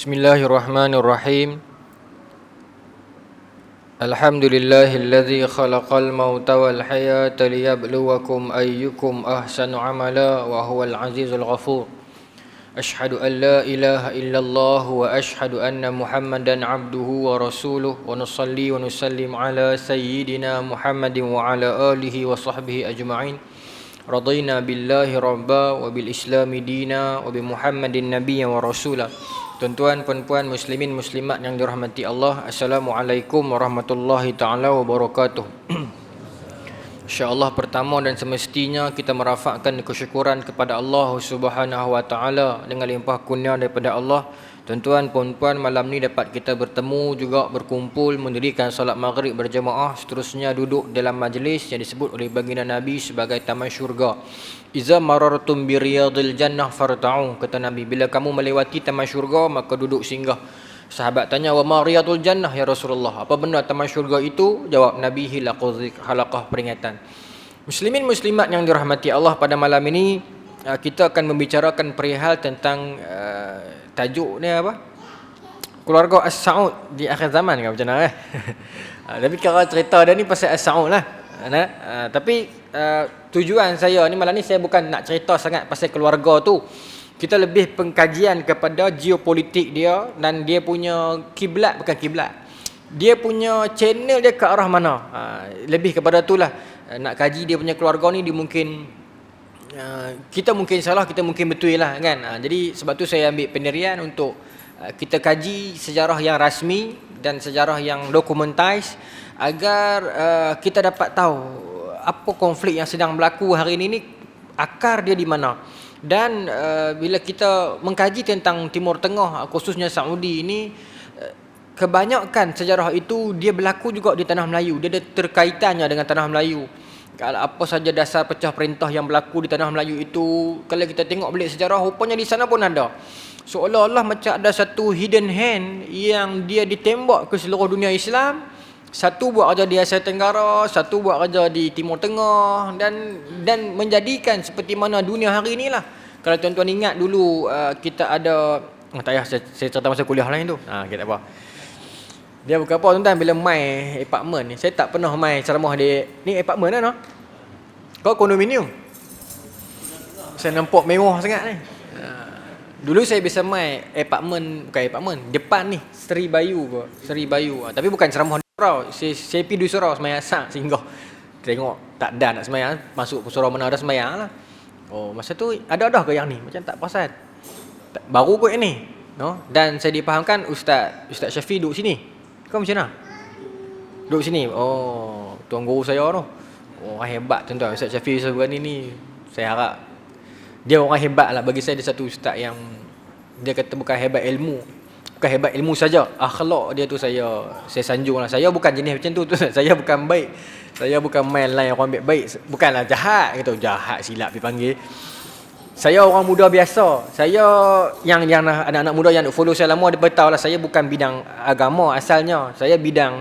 Bismillahirrahmanirrahim. Alhamdulillahilladzi khalaqal mauta wal hayata liyabluwakum ayyukum ahsanu amala wa huwal azizul ghafur. Ashhadu an la ilaha illallah wa ashhadu anna Muhammadan abduhu wa rasuluh wa nusalli wa nusallim ala sayyidina Muhammadin wa ala alihi wa sahbihi ajma'in. Radina billahi rabba wa bil islami dina wa bi Muhammadin nabiyyan wa rasula. Tuan-tuan, puan-puan, muslimin, muslimat yang dirahmati Allah, Assalamualaikum warahmatullahi ta'ala wabarakatuh. InsyaAllah pertama dan semestinya kita merafakkan kesyukuran kepada Allah Subhanahu wa ta'ala dengan limpah kurnia daripada Allah. Tuan-tuan, puan-puan, malam ni dapat kita bertemu juga, berkumpul, mendirikan salat maghrib berjamaah, seterusnya duduk dalam majlis yang disebut oleh baginda Nabi sebagai taman syurga. Iza marartum bi riyadil jannah farta'u, kata Nabi, bila kamu melewati taman syurga maka duduk singgah. Sahabat tanya, wa ma riyadul jannah ya Rasulullah, apa benda taman syurga itu? Jawab Nabi, halaqah peringatan. Muslimin muslimat yang dirahmati Allah, pada malam ini kita akan membicarakan perihal tentang tajuk ni apa? Keluarga As-Sa'ud di akhir zaman ke macam mana Tapi kalau cerita dia ni pasal As-Sa'ud lah. Tapi tujuan saya ni malam ni, saya bukan nak cerita sangat pasal keluarga tu. Kita lebih pengkajian kepada geopolitik dia dan dia punya kiblat, bukan kiblat, dia punya channel dia ke arah mana. Lebih kepada tu lah. Nak kaji dia punya keluarga ni, dia mungkin kita mungkin salah, kita mungkin betul lah kan. Jadi sebab tu saya ambil pendirian untuk kita kaji sejarah yang rasmi dan sejarah yang dokumentasi, agar kita dapat tahu apa konflik yang sedang berlaku hari ini, akar dia di mana. Dan bila kita mengkaji tentang Timur Tengah, khususnya Saudi ini, kebanyakan sejarah itu dia berlaku juga di tanah Melayu. Dia ada terkaitannya dengan tanah Melayu. Kalau apa saja dasar pecah perintah yang berlaku di tanah Melayu itu, kalau kita tengok balik sejarah, rupanya di sana pun ada. Seolah-olah macam ada satu hidden hand yang dia ditembak ke seluruh dunia Islam. Satu buat kerja di Asia Tenggara, satu buat kerja di Timur Tengah, dan menjadikan seperti mana dunia hari inilah. Kalau tuan-tuan ingat dulu kita ada, tak payah saya cerita masa kuliah lain tu. Kita apa? Dia bukan apa tuan-tuan, bila mai apartment ni, saya tak pernah mai ceramah di ni apartment kan. Kau kondominium. Saya nampak mewah sangat ni. Dulu saya biasa mai apartment, bukan apartment, depan ni, Seri Bayu ke, Seri Bayu. Tapi bukan ceramah di surau. Saya pergi di surau sembahyang asar singgah. Tengok tak ada nak sembahyang, masuk ke surau mana ada sembahyang lah. Oh, masa tu ada ke yang ni? Macam tak perasan. Baru kot ni. No? Dan saya dipahamkan Ustaz Syafi duduk sini. Kau macam mana? Duduk sini. Oh, tuan guru saya tu. Oh, orang hebat tuan-tuan. Ustaz Syafi sebenarnya ni, saya harap dia orang hebat lah. Bagi saya dia satu ustaz yang dia kata bukan hebat ilmu, bukan hebat ilmu saja, akhlak dia tu saya sanjung lah. Saya bukan jenis macam tu. Saya bukan baik. Saya bukan main lain orang baik. Bukanlah jahat gitu. Jahat silap dipanggil. Saya orang muda biasa. Saya yang anak-anak muda yang follow saya lama, dia beritahu lah, saya bukan bidang agama asalnya. Saya bidang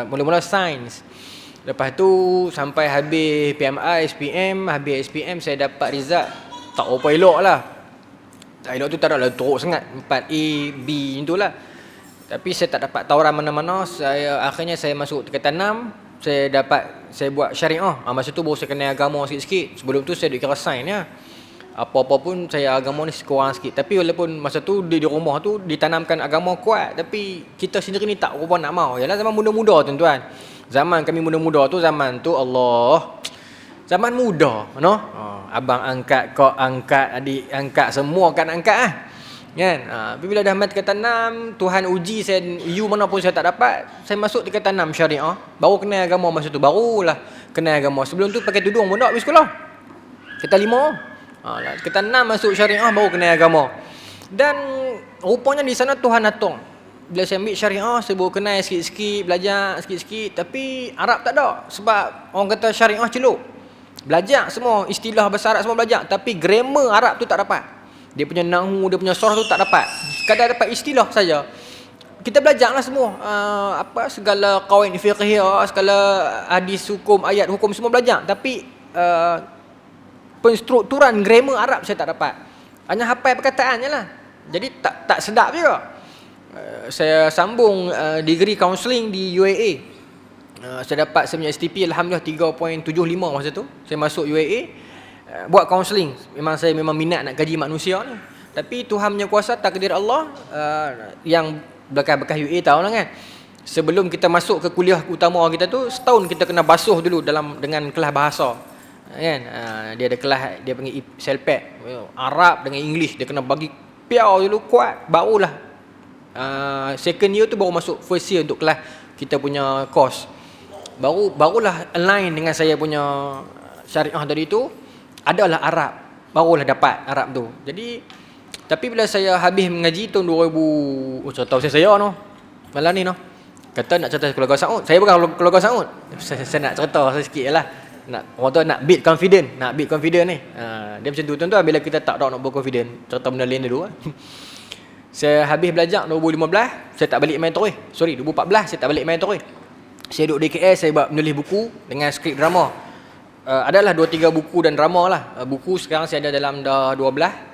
mula-mula sains. Lepas tu sampai habis PMI, SPM. Habis SPM saya dapat result tak apa elok lah. Tak elok tu tak ada lah, teruk sangat, 4A, B itulah. Tapi saya tak dapat tawaran mana-mana. Akhirnya saya masuk tingkatan 6. Saya buat syariah. Masa tu baru saya kenal agama sikit-sikit. Sebelum tu saya duk kira sains ya. Apa-apa pun saya agama ni kurang sikit. Tapi walaupun masa tu di rumah tu ditanamkan agama kuat, tapi kita sendiri ni tak rupa nak mau. Yalah zaman muda-muda tuan-tuan. Zaman kami muda-muda tu, zaman tu Allah, zaman muda, no? Abang angkat, kau angkat, adik angkat, semua kan angkat lah. Kan? Tapi bila dah mati tingkatan 6, Tuhan uji saya, U mana pun saya tak dapat. Saya masuk tingkatan 6 syariah, baru kenal agama masa tu. Barulah kenal agama. Sebelum tu pakai tudung pun tak pergi sekolah. Kita 5. Kita 6 masuk syariah, baru kenal agama. Dan rupanya di sana Tuhan atung. Bila saya ambil syariah, saya baru kenal sikit-sikit, belajar sikit-sikit. Tapi Arab tak ada. Sebab orang kata syariah celup. Belajar semua, istilah bahasa Arab semua belajar. Tapi grammar Arab tu tak dapat. Dia punya nahu, dia punya surah tu tak dapat. Sekadar dapat istilah saja. Kita belajarlah semua. Segala qawaid fiqhiyah, segala hadis hukum, ayat hukum, semua belajar. Tapi penstrukturan grammar Arab saya tak dapat. Hanya hafal perkataannya lah. Jadi tak sedap juga. saya sambung degree counselling di UAE. Saya dapat saya punya STP alhamdulillah 3.75 masa tu. Saya masuk UAE buat counselling. Saya memang minat nak kaji manusia ni. Tapi Tuhan punya kuasa, takdir Allah, yang bekas UAE tahu lah kan. Sebelum kita masuk ke kuliah utama kita tu, setahun kita kena basuh dulu dengan kelas bahasa. Kan? Dia ada kelas, dia panggil CELPAC, Arab dengan English. Dia kena bagi piau dulu kuat, barulah second year tu baru masuk first year untuk kelas kita punya course. Barulah align dengan saya punya syariah tadi tu, adalah Arab. Barulah dapat Arab tu. Jadi, tapi bila saya habis mengaji tahun 2000, cerita saya no. Malam ni no. Kata nak cerita keluarga Saud. Saya bukan keluarga Saud. Saya nak cerita sikit je lah. Orang tu nak build confident ni. Dia macam tu tuan-tuan, bila kita tak nak buat confident, cerita benda lain dulu. Saya habis belajar 2015, saya tak balik main terus. 2014 saya tak balik main terus. Saya duduk di KL, saya buat menulis buku dengan skrip drama. Adalah 2-3 buku dan drama lah. Buku sekarang saya ada dalam dah 12.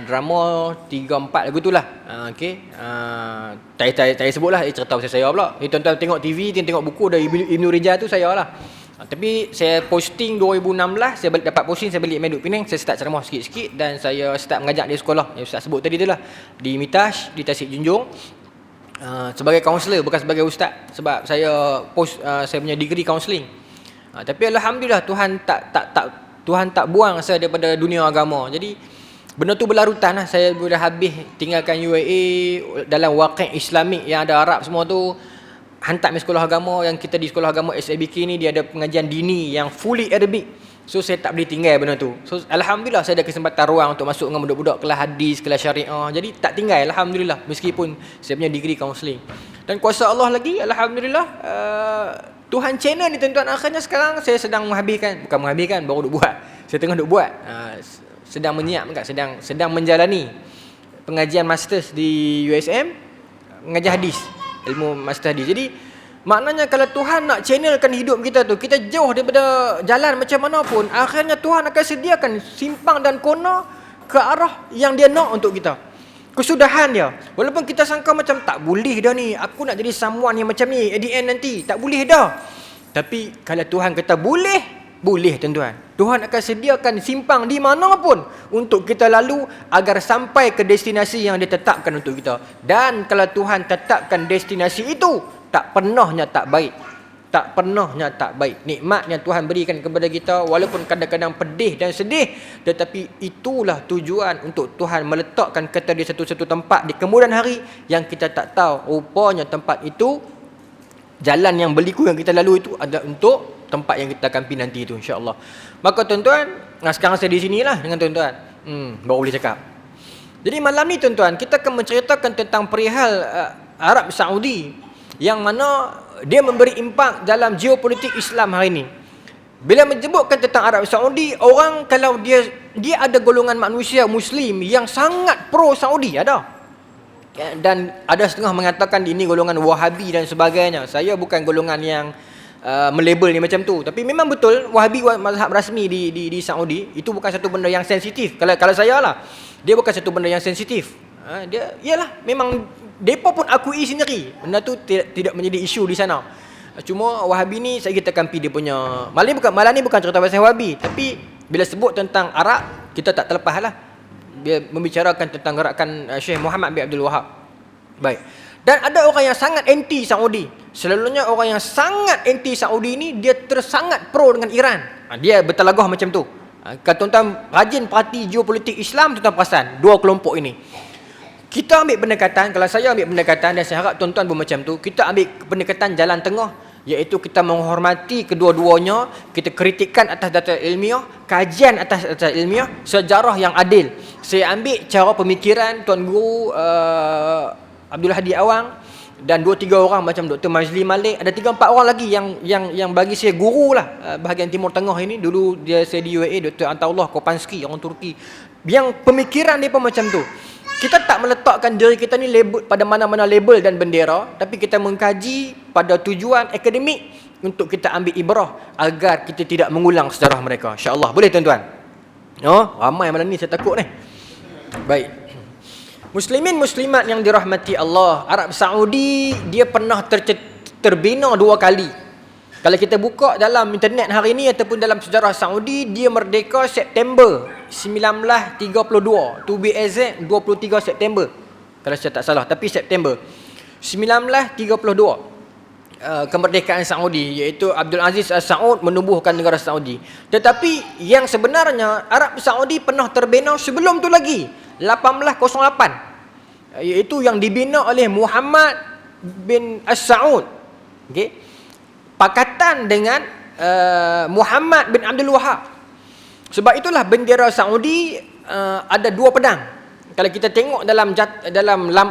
Drama 3-4 lagu tu lah. Okay. Tak sebut lah, cerita pasal saya pula. Tuan-tuan tengok TV, tengok buku dari Ibnu Rijal tu saya lah. Tapi saya posting 2016, saya dapat posting, saya balik main duduk Penang, saya start ceramah sikit-sikit dan saya start mengajar di sekolah yang Ustaz sebut tadi tu lah, di Mitash, di Tasik Junjung, sebagai kaunselor, bukan sebagai ustaz, sebab saya saya punya degree counselling. Tapi alhamdulillah Tuhan tak buang saya daripada dunia agama. Jadi benda tu berlarutan lah. Saya sudah habis tinggalkan UAE dalam waqi' Islamik yang ada Arab semua tu, hantar ke sekolah agama. Yang kita di sekolah agama SABK ni, dia ada pengajian dini yang fully Arabic. So saya tak boleh tinggal benda tu. So alhamdulillah saya ada kesempatan ruang untuk masuk dengan budak-budak kelas hadis, kelas syariah. Jadi tak tinggal alhamdulillah, meskipun saya punya degree counselling. Dan kuasa Allah lagi alhamdulillah, Tuhan channel ni tuan-tuan, akhirnya sekarang saya sedang bukan menghabiskan, baru duk buat. Saya tengah duk buat, sedang menyiapkan, sedang menjalani pengajian masters di USM, mengajar hadis, ilmu master hadis. Jadi maknanya kalau Tuhan nak channelkan hidup kita tu, kita jauh daripada jalan macam mana pun, akhirnya Tuhan akan sediakan simpang dan kona ke arah yang dia nak untuk kita. Kesudahan dia. Walaupun kita sangka macam tak boleh dah ni, aku nak jadi someone yang macam ni at the end nanti, tak boleh dah. Tapi kalau Tuhan kata boleh tuan-tuan. Tuhan akan sediakan simpang di mana pun untuk kita lalu agar sampai ke destinasi yang dia tetapkan untuk kita. Dan kalau Tuhan tetapkan destinasi itu, tak pernahnya tak baik. Tak pernahnya tak baik. Nikmat yang Tuhan berikan kepada kita, walaupun kadang-kadang pedih dan sedih, tetapi itulah tujuan untuk Tuhan meletakkan kita di satu-satu tempat di kemudian hari yang kita tak tahu. Rupanya tempat itu, jalan yang berliku yang kita lalui itu ada untuk tempat yang kita akan pergi nanti itu, insya-Allah. Maka tuan-tuan, sekarang saya di sinilah dengan tuan-tuan. Baru boleh cakap. Jadi malam ni tuan-tuan, kita akan menceritakan tentang perihal Arab Saudi yang mana dia memberi impak dalam geopolitik Islam hari ini. Bila menyebutkan tentang Arab Saudi, orang kalau dia ada golongan manusia Muslim yang sangat pro Saudi, ada. Dan ada setengah mengatakan ini golongan Wahabi dan sebagainya. Saya bukan golongan yang melabel ni macam tu, tapi memang betul Wahabi mazhab rasmi di Saudi itu bukan satu benda yang sensitif. Kalau saya lah, dia bukan satu benda yang sensitif. Dia ialah memang depa pun akui sendiri benda tu tidak menjadi isu di sana. Cuma Wahabi ni saya kita akan pergi dia punya malam ni bukan cerita pasal Wahabi, tapi bila sebut tentang Arab, kita tak terlepas lah dia membicarakan tentang gerakan Syekh Muhammad bin Abdul Wahab. Baik. Dan ada orang yang sangat anti Saudi. Selalunya orang yang sangat anti Saudi ni dia sangat pro dengan Iran. Dia bertelagah macam tu. Kalau tuan-tuan rajin perhati geopolitik Islam, tuan-tuan perasan dua kelompok ini. Kita ambil pendekatan, kalau saya ambil pendekatan dan saya harap tuan-tuan pun macam tu, kita ambil pendekatan jalan tengah, iaitu kita menghormati kedua-duanya, kita kritikkan atas data ilmiah, kajian atas data ilmiah, sejarah yang adil. Saya ambil cara pemikiran Tuan Guru Abdul Hadi Awang dan 2-3 orang macam Dr. Majli Malik, ada 3-4 orang lagi yang bagi saya guru lah bahagian Timur Tengah ini. Dulu saya di UAE, Dr. Antaullah Kopansky, orang Turki, yang pemikiran dia pun macam tu. Kita tak meletakkan diri kita ni label pada mana-mana label dan bendera, tapi kita mengkaji pada tujuan akademik untuk kita ambil ibrah agar kita tidak mengulang sejarah mereka. InsyaAllah. Boleh tuan-tuan? Ramai malam ni saya takut ni. Baik. Muslimin muslimat yang dirahmati Allah, Arab Saudi dia pernah terbina 2 kali. Kalau kita buka dalam internet hari ini ataupun dalam sejarah Saudi, dia merdeka September 1932. To be exact 23 September. Kalau saya tak salah, tapi September 1932. Kemerdekaan Saudi, iaitu Abdul Aziz Al-Saud menubuhkan negara Saudi. Tetapi yang sebenarnya Arab Saudi pernah terbina sebelum tu lagi, 1808, iaitu yang dibina oleh Muhammad bin As-Saud, okey, pakatan dengan Muhammad bin Abdul Wahab. Sebab itulah bendera Saudi ada 2 pedang. Kalau kita tengok dalam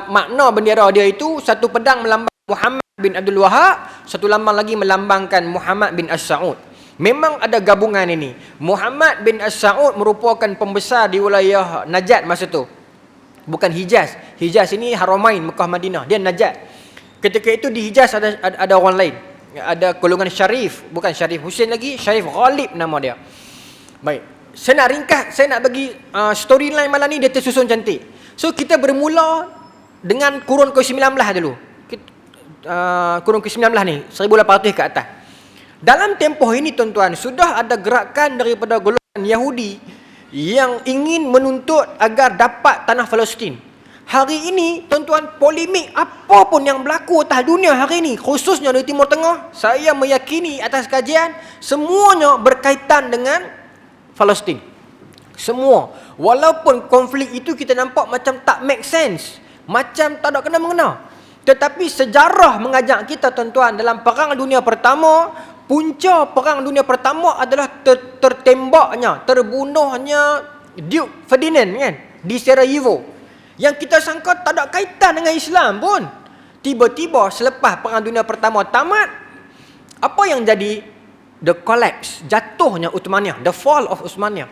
makna bendera dia itu, satu pedang melambang Muhammad bin Abdul Wahab, satu lambang lagi melambangkan Muhammad bin As-Saud. Memang ada gabungan ini. Muhammad bin As-Saud merupakan pembesar di wilayah Najd masa tu. Bukan Hijaz. Hijaz ini Haramain, Mekah, Madinah. Dia Najd. Ketika itu di Hijaz ada orang lain. Ada golongan Syarif, bukan Syarif Hussein lagi, Syarif Ghalib nama dia. Baik. Saya nak ringkas, saya nak bagi storyline malam ni dia tersusun cantik. So kita bermula dengan kurun ke-19 dulu. Kurun ke-19 ni, 1800 ke atas. Dalam tempoh ini tuan-tuan, sudah ada gerakan daripada golongan Yahudi yang ingin menuntut agar dapat tanah Palestin. Hari ini tuan-tuan, polemik apa pun yang berlaku atas dunia hari ini, khususnya di Timur Tengah, saya meyakini atas kajian semuanya berkaitan dengan Palestin. Semua. Walaupun konflik itu kita nampak macam tak make sense, macam tak ada kena-mengena. Tetapi sejarah mengajak kita tuan-tuan, dalam Perang Dunia Pertama, punca Perang Dunia Pertama adalah tertembaknya, terbunuhnya Duke Ferdinand kan, di Sarajevo. Yang kita sangka tak ada kaitan dengan Islam pun. Tiba-tiba selepas Perang Dunia Pertama tamat, apa yang jadi? The collapse, jatuhnya Uthmaniyah, the fall of Uthmaniyah.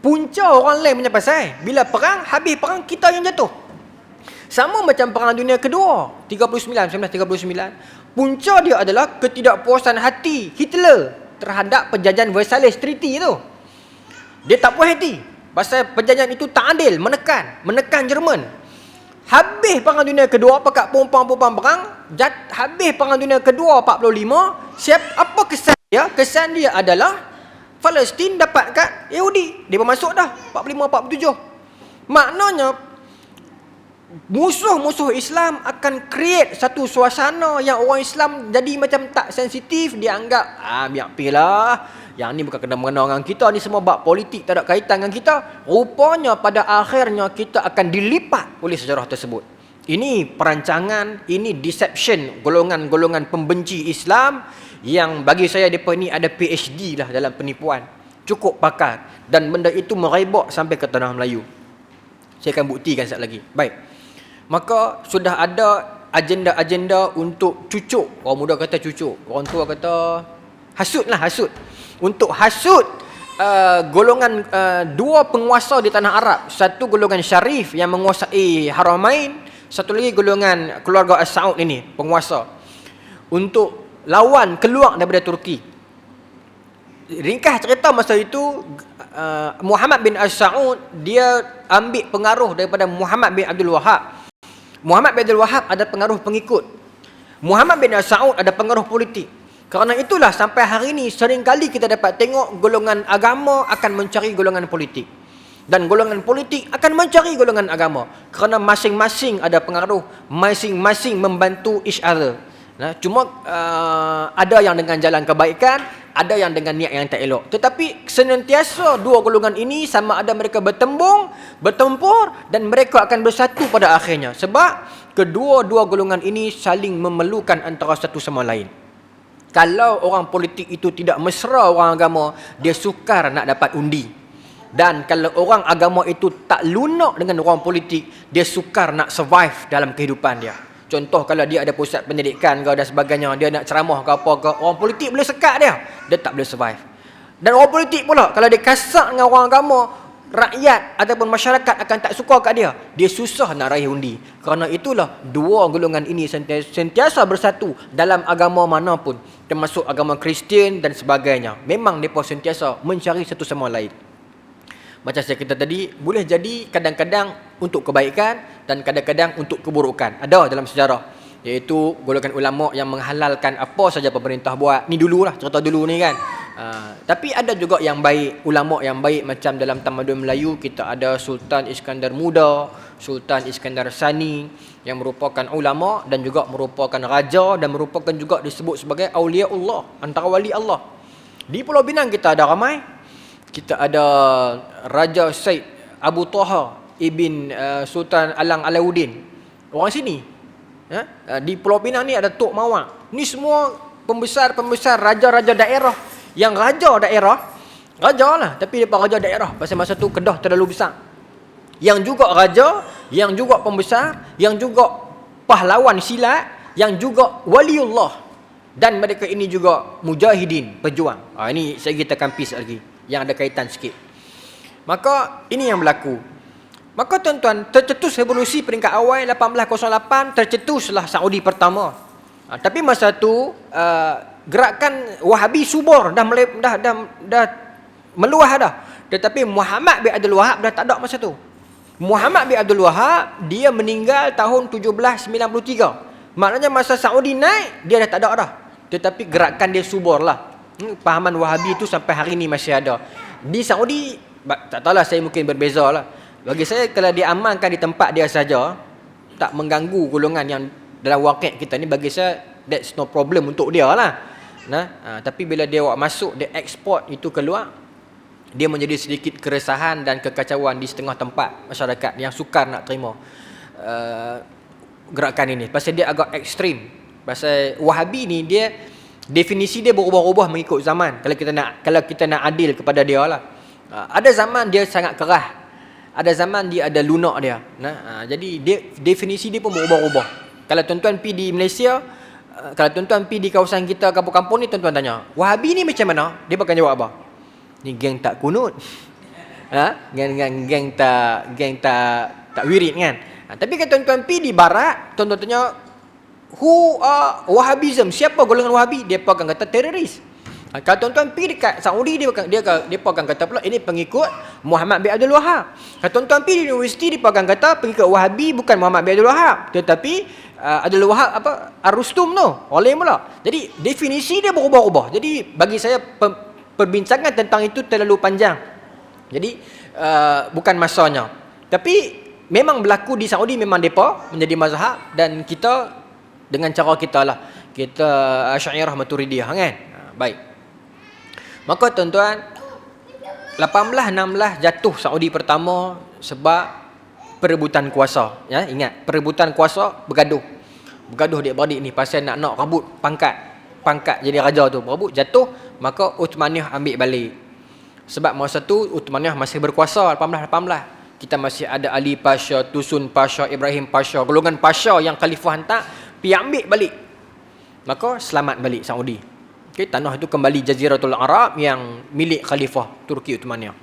Punca orang lain punya pasal. Bila perang, habis perang, kita yang jatuh. Sama macam Perang Dunia Kedua 1939. Punca dia adalah ketidakpuasan hati Hitler terhadap perjanjian Versailles Treaty tu. Dia tak puas hati pasal perjanjian itu tak adil, menekan Jerman. Habis Perang Dunia Kedua, pakat pompang-pompang perang, habis Perang Dunia Kedua 45, apa kesan dia? Kesan dia adalah Palestin dapat kat Yahudi. Dia masuk dah 45-47. Maknanya musuh-musuh Islam akan create satu suasana yang orang Islam jadi macam tak sensitif. Dia anggap, biar pilah, yang ni bukan kena-mengena dengan kita, ni semua bab politik, tak ada kaitan dengan kita. Rupanya pada akhirnya kita akan dilipat oleh sejarah tersebut. Ini perancangan, ini deception golongan-golongan pembenci Islam yang bagi saya mereka ni ada PhD lah dalam penipuan, cukup pakar, dan benda itu merebak sampai ke tanah Melayu. Saya akan buktikan sekejap lagi. Baik. Maka sudah ada agenda-agenda untuk cucuk. Orang muda kata cucuk, orang tua kata hasut lah, hasut. Untuk hasut golongan 2 penguasa di tanah Arab. Satu golongan Syarif yang menguasai Haramain, satu lagi golongan keluarga As-Saud ini, penguasa, untuk lawan keluar daripada Turki. Ringkas cerita masa itu, Muhammad bin As-Saud dia ambil pengaruh daripada Muhammad bin Abdul Wahab. Muhammad bin Abdul Wahab ada pengaruh pengikut. Muhammad bin As-Saud ada pengaruh politik. Kerana itulah sampai hari ini seringkali kita dapat tengok golongan agama akan mencari golongan politik, dan golongan politik akan mencari golongan agama. Kerana masing-masing ada pengaruh, masing-masing membantu each other. Nah, cuma ada yang dengan jalan kebaikan, ada yang dengan niat yang tak elok. Tetapi senantiasa 2 golongan ini, sama ada mereka bertempur, dan mereka akan bersatu pada akhirnya. Sebab kedua-dua golongan ini saling memerlukan antara satu sama lain. Kalau orang politik itu tidak mesra orang agama, dia sukar nak dapat undi. Dan kalau orang agama itu tak lunak dengan orang politik, dia sukar nak survive dalam kehidupan dia. Contoh, kalau dia ada pusat pendidikan ke dan sebagainya, dia nak ceramah ke apa ke, orang politik boleh sekat dia tak boleh survive. Dan orang politik pula, kalau dia kasar dengan orang agama, rakyat ataupun masyarakat akan tak suka kat dia susah nak raih undi. Kerana itulah 2 golongan ini sentiasa bersatu dalam agama manapun, termasuk agama Kristian dan sebagainya. Memang mereka sentiasa mencari satu sama lain. Macam saya kata tadi, boleh jadi kadang-kadang untuk kebaikan, dan kadang-kadang untuk keburukan. Ada dalam sejarah, iaitu golongan ulama yang menghalalkan apa saja pemerintah buat. Ni dululah, cerita dulu ni kan. Tapi ada juga yang baik, ulama yang baik, macam dalam tamadun Melayu kita ada Sultan Iskandar Muda, Sultan Iskandar Sani, yang merupakan ulama dan juga merupakan raja dan merupakan juga disebut sebagai awliya Allah, antara wali Allah. Di Pulau Pinang kita ada ramai. Kita ada Raja Said Abu Taha Ibn Sultan Alang Alauddin, orang sini. Di Pulau Pinang ni ada Tok Mawar. Ni semua pembesar-pembesar, raja-raja daerah. Yang raja daerah, raja lah, tapi dia raja daerah. Pasal masa tu Kedah terlalu besar. Yang juga raja, yang juga pembesar, yang juga pahlawan silat, yang juga waliullah. Dan mereka ini juga mujahidin, pejuang. Ini saya kita kampis lagi, yang ada kaitan sikit. Maka ini yang berlaku. Maka tuan-tuan, tercetus revolusi peringkat awal 1808, tercetuslah Saudi pertama. Tapi masa tu gerakan Wahabi subur, dah meluah dah. Tetapi Muhammad bin Abdul Wahab dah tak ada masa tu. Muhammad bin Abdul Wahab dia meninggal tahun 1793. Maknanya masa Saudi naik dia dah tak ada dah. Tetapi gerakan dia subur lah. Pahaman Wahabi tu sampai hari ni masih ada. Di Saudi tak tahulah, saya mungkin berbeza lah. Bagi saya kalau dia amankan di tempat dia saja, tak mengganggu golongan yang dalam wakil kita ni, bagi saya that's no problem untuk dia lah. Tapi bila dia masuk, dia ekspor itu keluar, dia menjadi sedikit keresahan dan kekacauan di setengah tempat masyarakat yang sukar nak terima gerakan ini. Pasal dia agak ekstrim. Pasal Wahabi ni dia definisi dia berubah-ubah mengikut zaman. Kalau kita nak adil kepada dia lah. Ada zaman dia sangat kerah, ada zaman dia ada lunak dia. Jadi dia definisi dia pun berubah-ubah. Kalau tuan-tuan pergi di Malaysia, kalau tuan-tuan pergi di kawasan kita, kampung-kampung ni, tuan-tuan tanya, Wahabi ni macam mana? Dia akan jawab apa? Ni geng tak kunut. Geng tak wirid kan? Tapi kalau tuan-tuan pergi di barat, tuan-tuan tanya, who are Wahhabism? Siapa golongan Wahabi? Dia akan kata teroris. Kalau tuan-tuan pergi dekat Saudi, dia akan kata pula ini pengikut Muhammad bin Abdul Wahab. Kalau tuan-tuan pergi di universiti, dia akan kata pengikut Wahabi bukan Muhammad bin Abdul Wahab, tetapi Abdul Wahab Ar-Rustum tu, oleh pula. Jadi definisi dia berubah-ubah. Jadi bagi saya perbincangan tentang itu terlalu panjang. Jadi bukan masanya. Tapi memang berlaku di Saudi, memang depa menjadi mazhab, dan kita dengan cara kita lah. Kita Asy'ariyah Maturidiyah kan. Baik. Maka tuan-tuan, 1816 jatuh Saudi pertama sebab perebutan kuasa. Ya, ingat, perebutan kuasa, bergaduh adik-beradik ni pasal nak rebut pangkat jadi raja tu. Berebut, jatuh, maka Uthmaniyah ambil balik. Sebab masa tu Uthmaniyah masih berkuasa 1818. Kita masih ada Ali Pasha, Tusun Pasha, Ibrahim Pasha, golongan Pasha yang khalifah hantar pi ambil balik. Maka selamat balik Saudi. Tanah itu kembali Jaziratul Arab yang milik Khalifah Turki Uthmaniyah.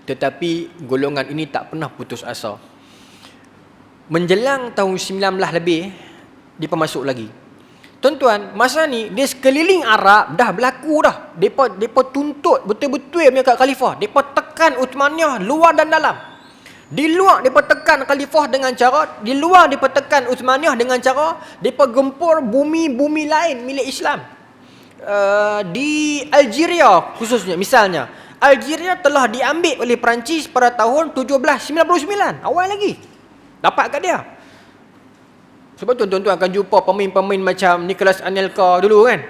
Tetapi golongan ini tak pernah putus asa. Menjelang tahun 19 lebih, dia masuk lagi. Tuan-tuan, masa ni dia sekeliling Arab dah berlaku dah. Depa tuntut betul-betul punya kat Khalifah. Depa tekan Uthmaniyah luar dan dalam. Di luar depa tekan Khalifah dengan cara, di luar depa tekan Uthmaniyah dengan cara depa gempur bumi-bumi lain milik Islam. Di Algeria khususnya, misalnya Algeria telah diambil oleh Perancis pada tahun 1799, awal lagi dapat kat dia. Sebab tu tuan-tuan akan jumpa pemain-pemain macam Nicolas Anelka dulu kan,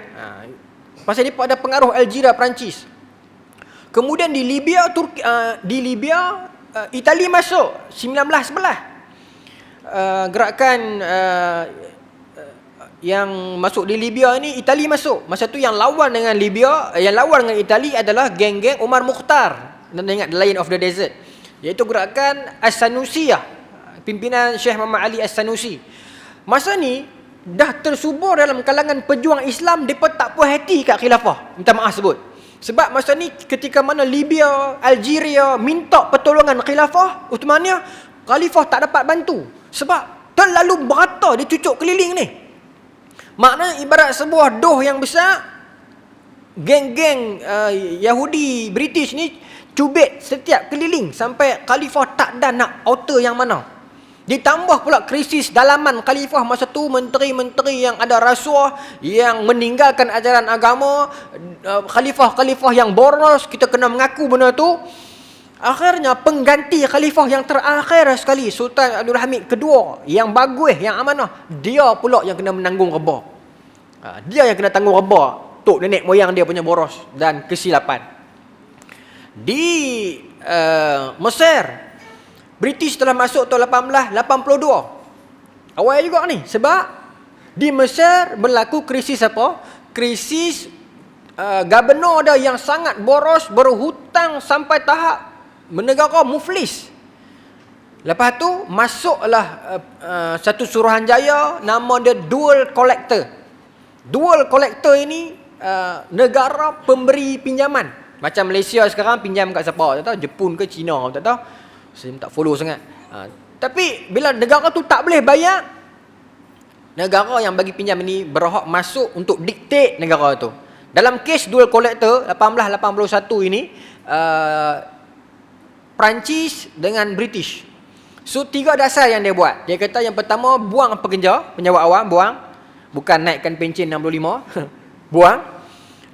pasal dia ada pengaruh Algeria Perancis. Kemudian di Libya, Itali masuk 1911. Gerakan yang masuk di Libya ni, Itali masuk. Masa tu yang lawan dengan Libya, yang lawan dengan Itali adalah geng-geng Umar Mukhtar. Dan ingat The Lion of the Desert, iaitu gerakan As-Sanusiyah, pimpinan Syekh Muhammad Ali As-Sanusi. Masa ni dah tersubur dalam kalangan pejuang Islam, depa tak puas hati kat khilafah. Minta maaf sebut. Sebab masa ni ketika mana Libya, Algeria minta pertolongan khilafah Uthmaniyah, khalifah tak dapat bantu. Sebab terlalu merata, dia cucuk keliling ni. Maknanya ibarat sebuah doh yang besar, geng-geng Yahudi British ni cubit setiap keliling sampai khalifah tak ada nak outer yang mana. Ditambah pula krisis dalaman khalifah masa tu, menteri-menteri yang ada rasuah, yang meninggalkan ajaran agama, khalifah-khalifah yang boros, kita kena mengaku benda tu. Akhirnya pengganti khalifah yang terakhir sekali, Sultan Abdul Hamid kedua, yang bagus, yang amanah, dia pula yang kena menanggung reba. Dia yang kena tanggung reba tok nenek moyang dia punya boros dan kesilapan. Di Mesir, British telah masuk tahun 1882. Awal juga ni, sebab di Mesir berlaku krisis apa? Krisis gubernur dia yang sangat boros, berhutang sampai tahap negara muflis. Lepas tu masuklah satu suruhanjaya, nama dia dual collector. Dual collector ini negara pemberi pinjaman. Macam Malaysia sekarang pinjam kat siapa? Tak tahu, Jepun ke China, tak tahu. Saya tak follow sangat. Tapi bila negara tu tak boleh bayar, negara yang bagi pinjam ini berhak masuk untuk diktate negara tu. Dalam kes dual collector 1881 ini, Perancis dengan British. So 3 dasar yang dia buat. Dia kata yang pertama, buang pekerja, penjawat awam, buang. Bukan naikkan pencen 65. Buang.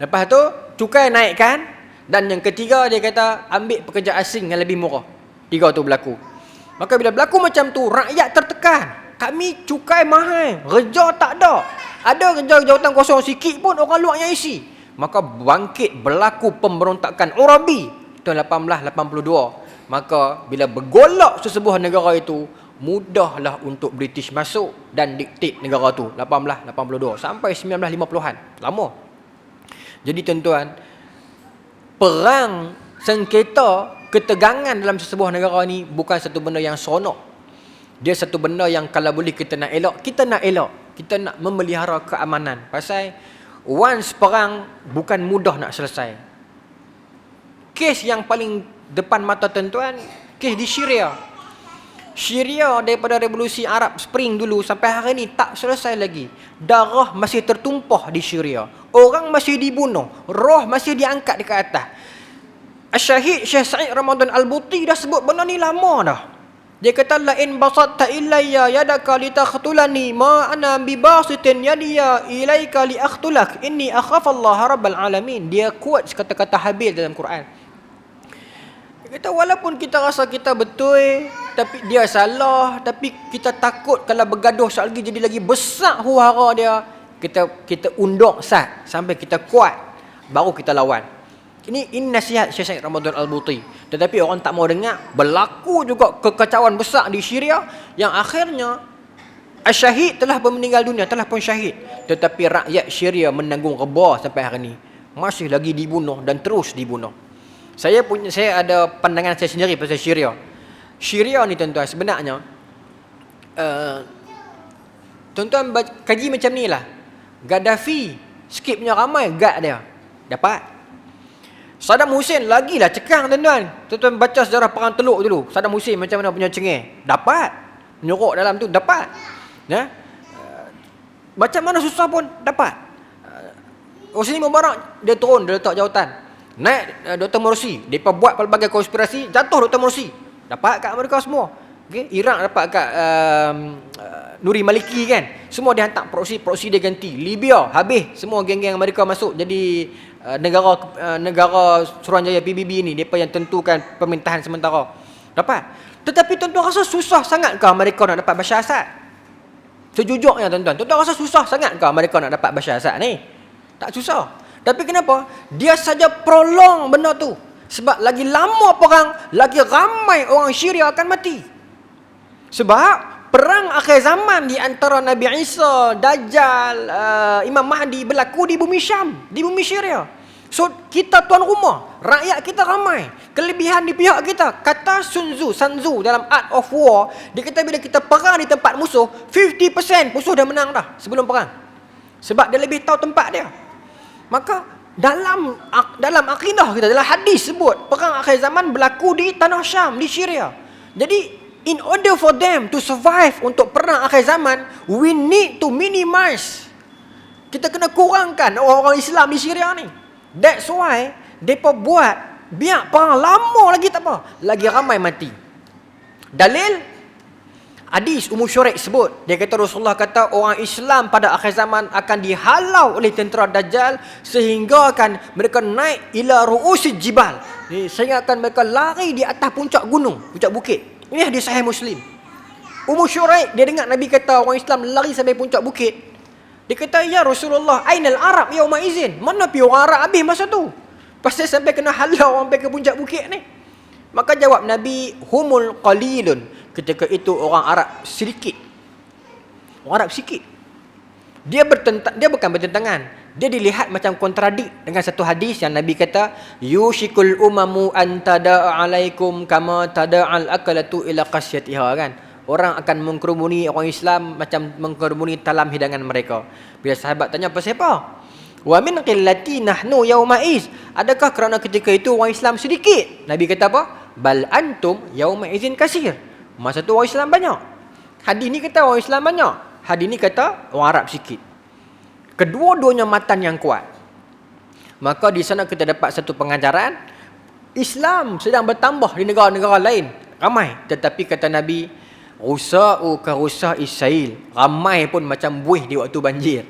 Lepas tu cukai naikkan. Dan yang ketiga, dia kata ambil pekerja asing yang lebih murah. 3 tu berlaku. Maka bila berlaku macam tu, rakyat tertekan. Kami cukai mahal, kerja tak ada. Ada kerja jawatan kosong sikit pun orang luar yang isi. Maka bangkit berlaku pemberontakan Urabi tahun 1882. Maka bila bergolak sesebuah negara itu, mudahlah untuk British masuk dan diktate negara tu 1882 sampai 1950-an. Lama. Jadi tuan-tuan, perang sengketa, ketegangan dalam sesebuah negara ni bukan satu benda yang seronok. Dia satu benda yang kalau boleh kita nak elak, kita nak elak. Kita nak memelihara keamanan. Pasal once perang bukan mudah nak selesai. Kes yang paling depan mata tuan-tuan, kes di Syria. Syria daripada revolusi Arab Spring dulu sampai hari ni tak selesai lagi. Darah masih tertumpah di Syria. Orang masih dibunuh, roh masih diangkat dekat atas. Syahid Syekh Sa'id Ramadan Al-Buti dah sebut benda ni lama dah. Dia kata la in basatta ilayya yadaka litaqtulani ma ana bibasitin yadiya ilaika liaqtulak inni akhafu Allah rabbal alamin. Dia quote kata-kata Habil dalam Quran. Dia kata walaupun kita rasa kita betul, tapi dia salah, tapi kita takut kalau bergaduh sekali lagi jadi lagi besar huru-hara dia, kita unduk sat sampai kita kuat baru kita lawan. Ini nasihat Syekh Ramadan Al-Buti. Tetapi orang tak mau dengar. Berlaku juga kekacauan besar di Syria yang akhirnya Syahid telah pun meninggal dunia, telah pun syahid. Tetapi rakyat Syria menanggung reba sampai hari ini. Masih lagi dibunuh dan terus dibunuh. Saya ada pandangan saya sendiri pasal Syria. Syria ni tuan-tuan sebenarnya tuan-tuan kaji macam ni lah. Gaddafi sikit punya ramai gad dia dapat. Saddam Hussein lagilah cekang tuan-tuan. Tuan-tuan baca sejarah perang Teluk dulu. Saddam Hussein macam mana punya cengeng. Dapat. Menyorok dalam tu dapat. Ya? Macam mana susah pun dapat. Hosni Mubarak dia turun, dia letak jawatan. Naik Dr. Morsi, depa buat pelbagai konspirasi, jatuh Dr. Morsi. Dapat kat mereka semua. Okey, Iraq dapat kat Nuri Maliki kan. Semua dihantar proksi dia ganti. Libya habis, semua geng-geng Amerika masuk jadi negara Suruhanjaya PBB ni, depa yang tentukan pemerintahan sementara. Dapat. Tetapi tuan-tuan rasa susah sangat ke mereka nak dapat Bashar Assad? Sejujurnya tuan-tuan, tuan-tuan rasa susah sangat ke mereka nak dapat Bashar Assad ni? Tak susah. Tapi kenapa? Dia saja prolong benda tu. Sebab lagi lama perang, lagi ramai orang Syria akan mati. Sebab perang akhir zaman di antara Nabi Isa, Dajjal, Imam Mahdi berlaku di bumi Syam, di bumi Syria. So kita tuan rumah, rakyat kita ramai, kelebihan di pihak kita. Kata Sun Tzu dalam Art of War, dia kata bila kita perang di tempat musuh, 50% musuh dah menang dah sebelum perang. Sebab dia lebih tahu tempat dia. Maka dalam akidah kita, dalam hadis sebut perang akhir zaman berlaku di tanah Syam, di Syria. Jadi in order for them to survive untuk perang akhir zaman, we need to minimize. Kita kena kurangkan orang-orang Islam di Syria ni. That's why mereka buat biar perang lama lagi tak apa, lagi ramai mati. Dalil Hadis Ummu Syuraik sebut, dia kata Rasulullah kata orang Islam pada akhir zaman akan dihalau oleh tentera Dajjal sehingga akan mereka naik ila ru'usil jibal. Sehingga akan mereka lari di atas puncak gunung, puncak bukit. Ini hadis sahih Muslim. Ummu Syuraik dia dengar Nabi kata orang Islam lari sampai puncak bukit. Dia kata, "Ya Rasulullah, ainal Arab yauma izin?" Mana pi orang Arab habis masa tu? Pasal sampai kena halau sampai ke puncak bukit ni. Maka jawab Nabi, "Humul qalilun." Ketika itu orang Arab sedikit. Orang Arab sikit. Dia bukan bertentangan. Dia dilihat macam kontradik dengan satu hadis yang Nabi kata, "Yushikul umamu an tada'a alaikum kama tada'al akalatu ila qasyatiha," kan? Orang akan mengkerumuni orang Islam macam mengkerumuni talam hidangan mereka. Bila sahabat tanya, "Apa siapa?" "Wa min qillati nahnu yauma iz." Adakah kerana ketika itu orang Islam sedikit? Nabi kata apa? "Bal antum yauma izin kasir." Masa tu orang Islam banyak. Hadis ni kata orang Islam banyak. Hadis ni kata orang Arab sikit. Kedua-duanya matan yang kuat. Maka di sana kita dapat satu pengajaran, Islam sedang bertambah di negara-negara lain. Ramai. Tetapi kata Nabi, "Rusa'u ka rusa'is sail." Ramai pun macam buih di waktu banjir.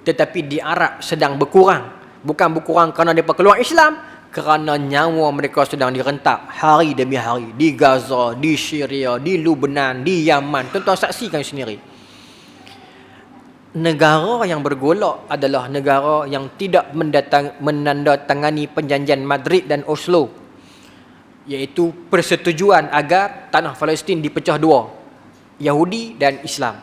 Tetapi di Arab sedang berkurang. Bukan berkurang kerana mereka keluar Islam, kerana nyawa mereka sedang direntak hari demi hari. Di Gaza, di Syria, di Lubnan, di Yaman. Tuan-tuan saksikan sendiri. Negara yang bergolak adalah negara yang tidak menandatangani perjanjian Madrid dan Oslo, iaitu persetujuan agar tanah Palestin dipecah dua, Yahudi dan Islam.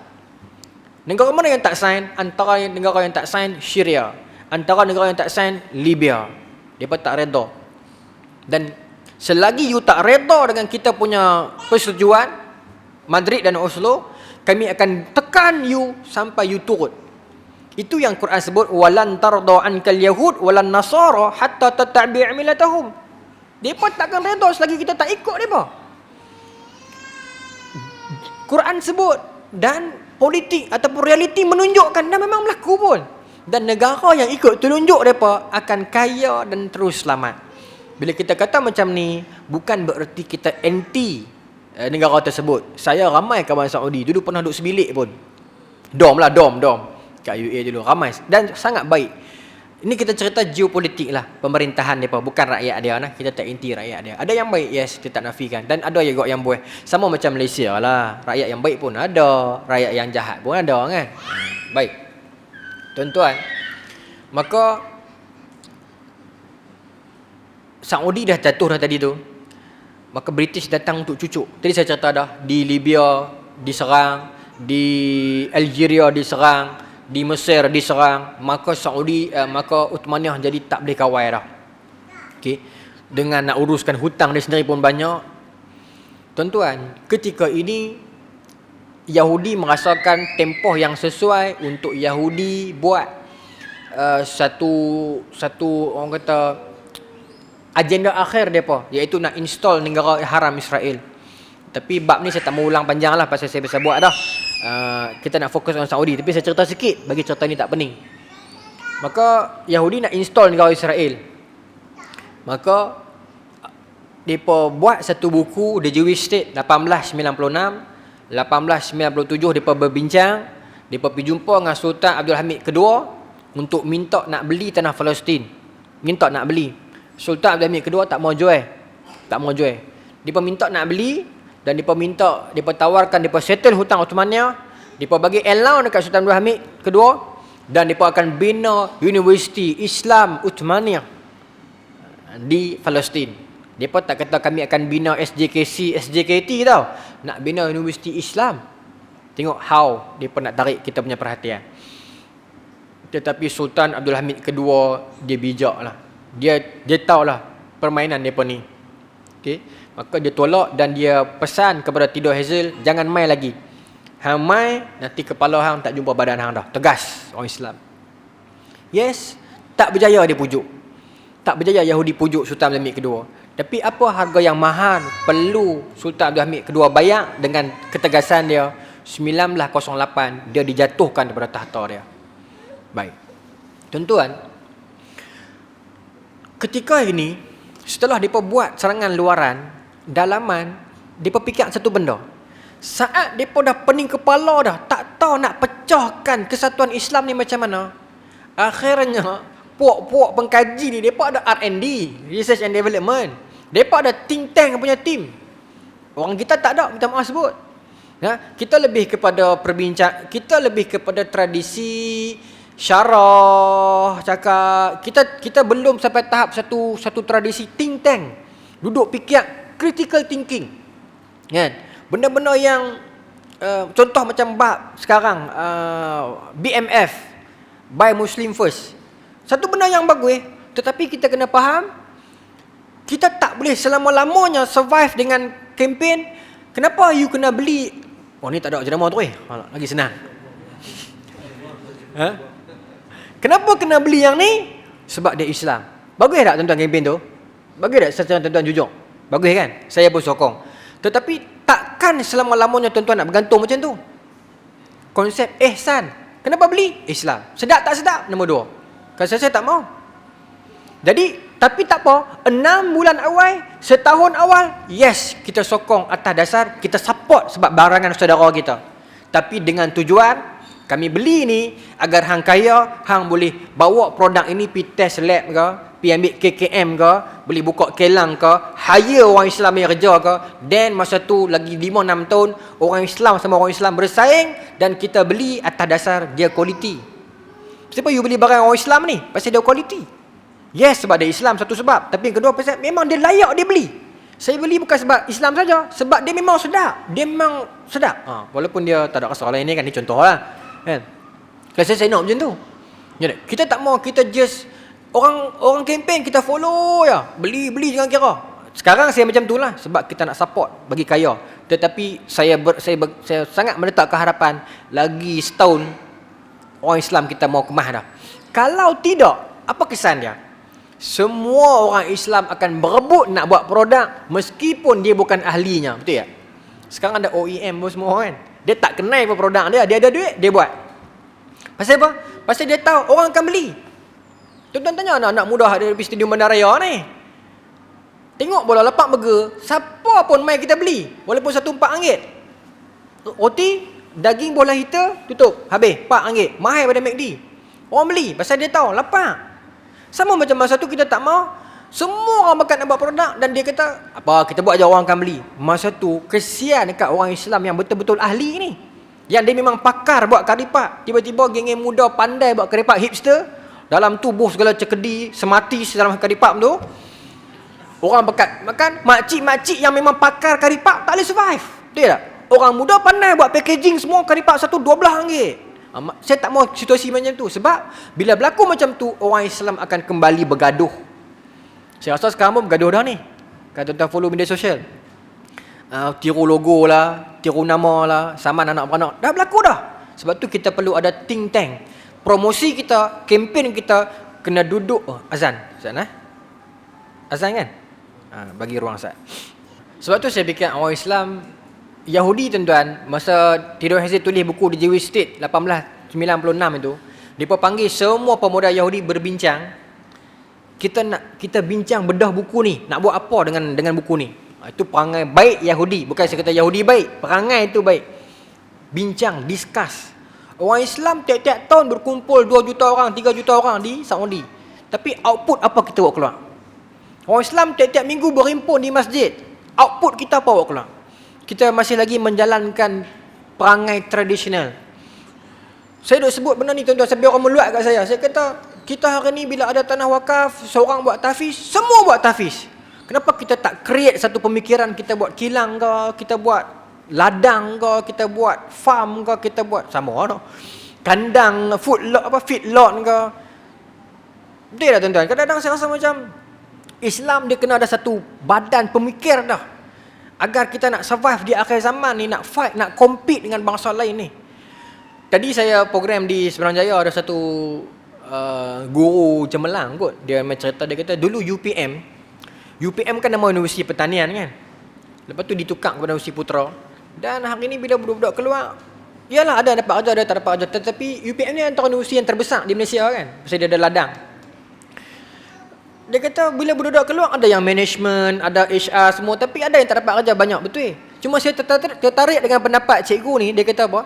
Negara mana yang tak sign? Antara negara yang tak sign, Syria. Antara negara yang tak sign, Libya. Mereka tak reda. Dan selagi you tak reda dengan kita punya persetujuan Madrid dan Oslo, kami akan tekan you sampai you turut. Itu yang Quran sebut, walan tarda ankal yahud walan nasara hatta tattabi' milatahum. Depa takkan reda selagi kita tak ikut depa. Quran sebut, dan politik ataupun realiti menunjukkan dan memang berlaku pun. Dan negara yang ikut tunjuk mereka akan kaya dan terus selamat. Bila kita kata macam ni, bukan bererti kita anti negara tersebut. Saya ramai kawan Saudi, dulu pernah duduk sebilik pun. Dom kat UAE dulu, ramai. Dan sangat baik. Ini kita cerita geopolitik lah, pemerintahan mereka, bukan rakyat dia lah. Kita tak anti rakyat dia. Ada yang baik, yes, kita tak nafikan. Dan ada juga yang buih. Sama macam Malaysia lah. Rakyat yang baik pun ada, rakyat yang jahat pun ada kan. Baik. Tuan-tuan, maka Saudi dah jatuh dah tadi tu. Maka British datang untuk cucuk. Tadi saya cerita dah, di Libya diserang, di Algeria diserang, di Mesir diserang. Maka maka Uthmaniyah jadi tak boleh kawal dah. Okey. Dengan nak uruskan hutang dia sendiri pun banyak. Tuan-tuan, ketika ini Yahudi merasakan tempoh yang sesuai untuk Yahudi buat satu orang kata agenda akhir mereka, iaitu nak install negara haram Israel. Tapi bab ni saya tak mau ulang panjang lah, pasal saya biasa buat dah. Kita nak fokus on Saudi, tapi saya cerita sikit bagi cerita ni tak pening. Maka Yahudi nak install negara Israel. Maka mereka buat satu buku, The Jewish State, 1896. 1897 mereka berbincang, mereka pergi jumpa dengan Sultan Abdul Hamid kedua untuk minta nak beli tanah Palestin. Minta nak beli. Sultan Abdul Hamid kedua tak mau jual. Mereka minta nak beli, dan mereka tawarkan, mereka settle hutang Uthmaniyah, mereka bagi allowance dekat Sultan Abdul Hamid kedua, dan mereka akan bina Universiti Islam Uthmaniyah di Palestin. Mereka tak kata kami akan bina SJKC, SJKT tau. Nak bina Universiti Islam. Tengok how mereka nak tarik kita punya perhatian. Tetapi Sultan Abdul Hamid kedua, dia bijak lah. Dia tahulah permainan mereka ni. Okay? Maka dia tolak dan dia pesan kepada Theodor Herzl, jangan mai lagi. Hang mai, nanti kepala hang tak jumpa badan hang dah. Tegas orang Islam. Yes, tak berjaya dia pujuk. Tak berjaya Yahudi pujuk Sultan Abdul Hamid kedua. Tapi apa harga yang mahal perlu Sultan Abdul Hamid kedua bayar dengan ketegasan dia? 1908 dia dijatuhkan daripada tahta dia. Baik. Tuan-tuan, ketika ini setelah mereka buat serangan luaran, dalaman, mereka fikir satu benda. Saat mereka dah pening kepala dah, tak tahu nak pecahkan kesatuan Islam ni macam mana, akhirnya puak-puak pengkaji ni, mereka ada R&D, Research and Development. Mereka ada think tank punya team. Orang kita tak ada, minta maaf sebut. Kita lebih kepada kita lebih kepada tradisi, syarah, cakap. Kita belum sampai tahap satu tradisi think tank. Duduk fikir, critical thinking. Kan? Benda-benda yang contoh macam bab sekarang BMF, Buy Muslim First. Satu benda yang bagus, tetapi kita kena faham, kita tak boleh selama-lamanya survive dengan kempen. Kenapa you kena beli? Oh ni tak ada jenama tu lagi senang. Kenapa kena beli yang ni? Sebab dia Islam. Bagus tak tuan-tuan kempen tu? Bagus tak secara tuan-tuan jujur? Bagus kan? Saya pun sokong. Tetapi takkan selama-lamanya tuan-tuan nak bergantung macam tu. Konsep ihsan. Kenapa beli? Islam. Sedap tak sedap? Nombor 2. Kalau saya tak mau. Jadi, tapi tak apa. 6 bulan awal, setahun awal, yes, kita sokong atas dasar, kita support sebab barangan saudara kita. Tapi dengan tujuan, kami beli ni agar hang kaya, hang boleh bawa produk ini pergi test lab ke, pergi ambil KKM ke, boleh buka kelang ke, hire orang Islam yang kerja ke. Dan masa tu lagi 5-6 tahun, orang Islam sama orang Islam bersaing dan kita beli atas dasar dia kualiti. Kenapa you beli barang orang Islam ni? Pasal dia kualiti. Yes, sebab dia Islam satu sebab. Tapi yang kedua, pasal memang dia layak dia beli. Saya beli bukan sebab Islam saja, sebab dia memang sedap. Dia memang sedap. Walaupun dia tak ada rasa lain ni kan, ni contoh lah. Kan? Kalau saya nak macam tu. Kita tak mau, kita just orang kempen kita follow ya. Beli jangan kira. Sekarang saya macam tu lah sebab kita nak support bagi kaya. Tetapi saya sangat meletakkan harapan lagi setahun orang Islam kita mau kemah dah. Kalau tidak, apa kesan dia? Semua orang Islam akan berebut nak buat produk meskipun dia bukan ahlinya. Betul tak? Sekarang ada OEM pun semua kan. Dia tak kenal apa produk dia ada duit, dia buat. Pasal apa? Pasal dia tahu orang akan beli. Tuan-tuan tanya anak-anak muda ada di Stadium Bandaraya ni. Tengok bola lapak burger, siapa pun mai kita beli. Walaupun RM1 roti, daging bola hitam, tutup, habis RM4. Mahal pada McD. Orang beli pasal dia tahu lapak. Sama macam masa tu kita tak mau, semua orang makan nak buat produk dan dia kata, apa kita buat je orang akan beli. Masa tu kesian dekat orang Islam yang betul-betul ahli ni. Yang dia memang pakar buat karipak. Tiba-tiba geng-geng muda pandai buat karipak hipster. Dalam tubuh segala cekedi, sematis dalam karipak tu. Orang bekat makan, makcik-makcik yang memang pakar karipak tak boleh survive. Betul tak? Orang muda pandai buat packaging semua karipak satu RM12. Saya tak mau situasi macam tu. Sebab bila berlaku macam tu, orang Islam akan kembali bergaduh. Saya rasa sekarang pun bergaduh dah ni. Kalau tuan-tuan follow media sosial, tiru logo lah, tiru nama lah, saman anak-anak, dah berlaku dah. Sebab tu kita perlu ada think tank. Promosi kita, kempen kita kena duduk. Azan Azan kan? Bagi ruang Ustaz. Sebab tu saya fikir orang Islam, Yahudi tuan-tuan, masa Theodore Herzl tulis buku The Jewish State 1896 itu, mereka panggil semua pemuda Yahudi berbincang. Kita bincang bedah buku ni, nak buat apa dengan buku ni. Itu perangai baik Yahudi. Bukan saya kata Yahudi baik, perangai itu baik. Bincang, discuss. Orang Islam tiap-tiap tahun berkumpul 2 juta orang, 3 juta orang di Saudi. Tapi output apa kita buat keluar? Orang Islam tiap-tiap minggu berhimpun di masjid. Output kita apa buat keluar? Kita masih lagi menjalankan perangai tradisional. Saya duk sebut benda ni tuan-tuan, sampai orang meluat kat saya. Saya kata, kita hari ni bila ada tanah wakaf, seorang buat tahfiz, semua buat tahfiz. Kenapa kita tak create satu pemikiran, kita buat kilang ke, kita buat ladang ke, kita buat farm ke, kita buat sama no? Kandang, feed lot ke. Betul tak tuan-tuan? Kadang-kadang saya rasa macam Islam dia kena ada satu badan pemikir dah. Agar kita nak survive di akhir zaman ni, nak fight, nak compete dengan bangsa lain ni. Tadi saya program di Seberang Jaya, ada satu guru cemerlang kot. Dia cerita, dia kata dulu UPM kan nama Universiti Pertanian kan. Lepas tu ditukar kepada Universiti Putra. Dan hari ni bila budak-budak keluar, yalah ada dapat kerja, ada tak dapat kerja. Tetapi UPM ni antara universiti yang terbesar di Malaysia kan. Pasal dia ada ladang. Dia kata bila budak-budak keluar, ada yang management, ada HR semua, tapi ada yang tak dapat kerja banyak, betul. Cuma saya tertarik dengan pendapat cikgu ni. Dia kata apa?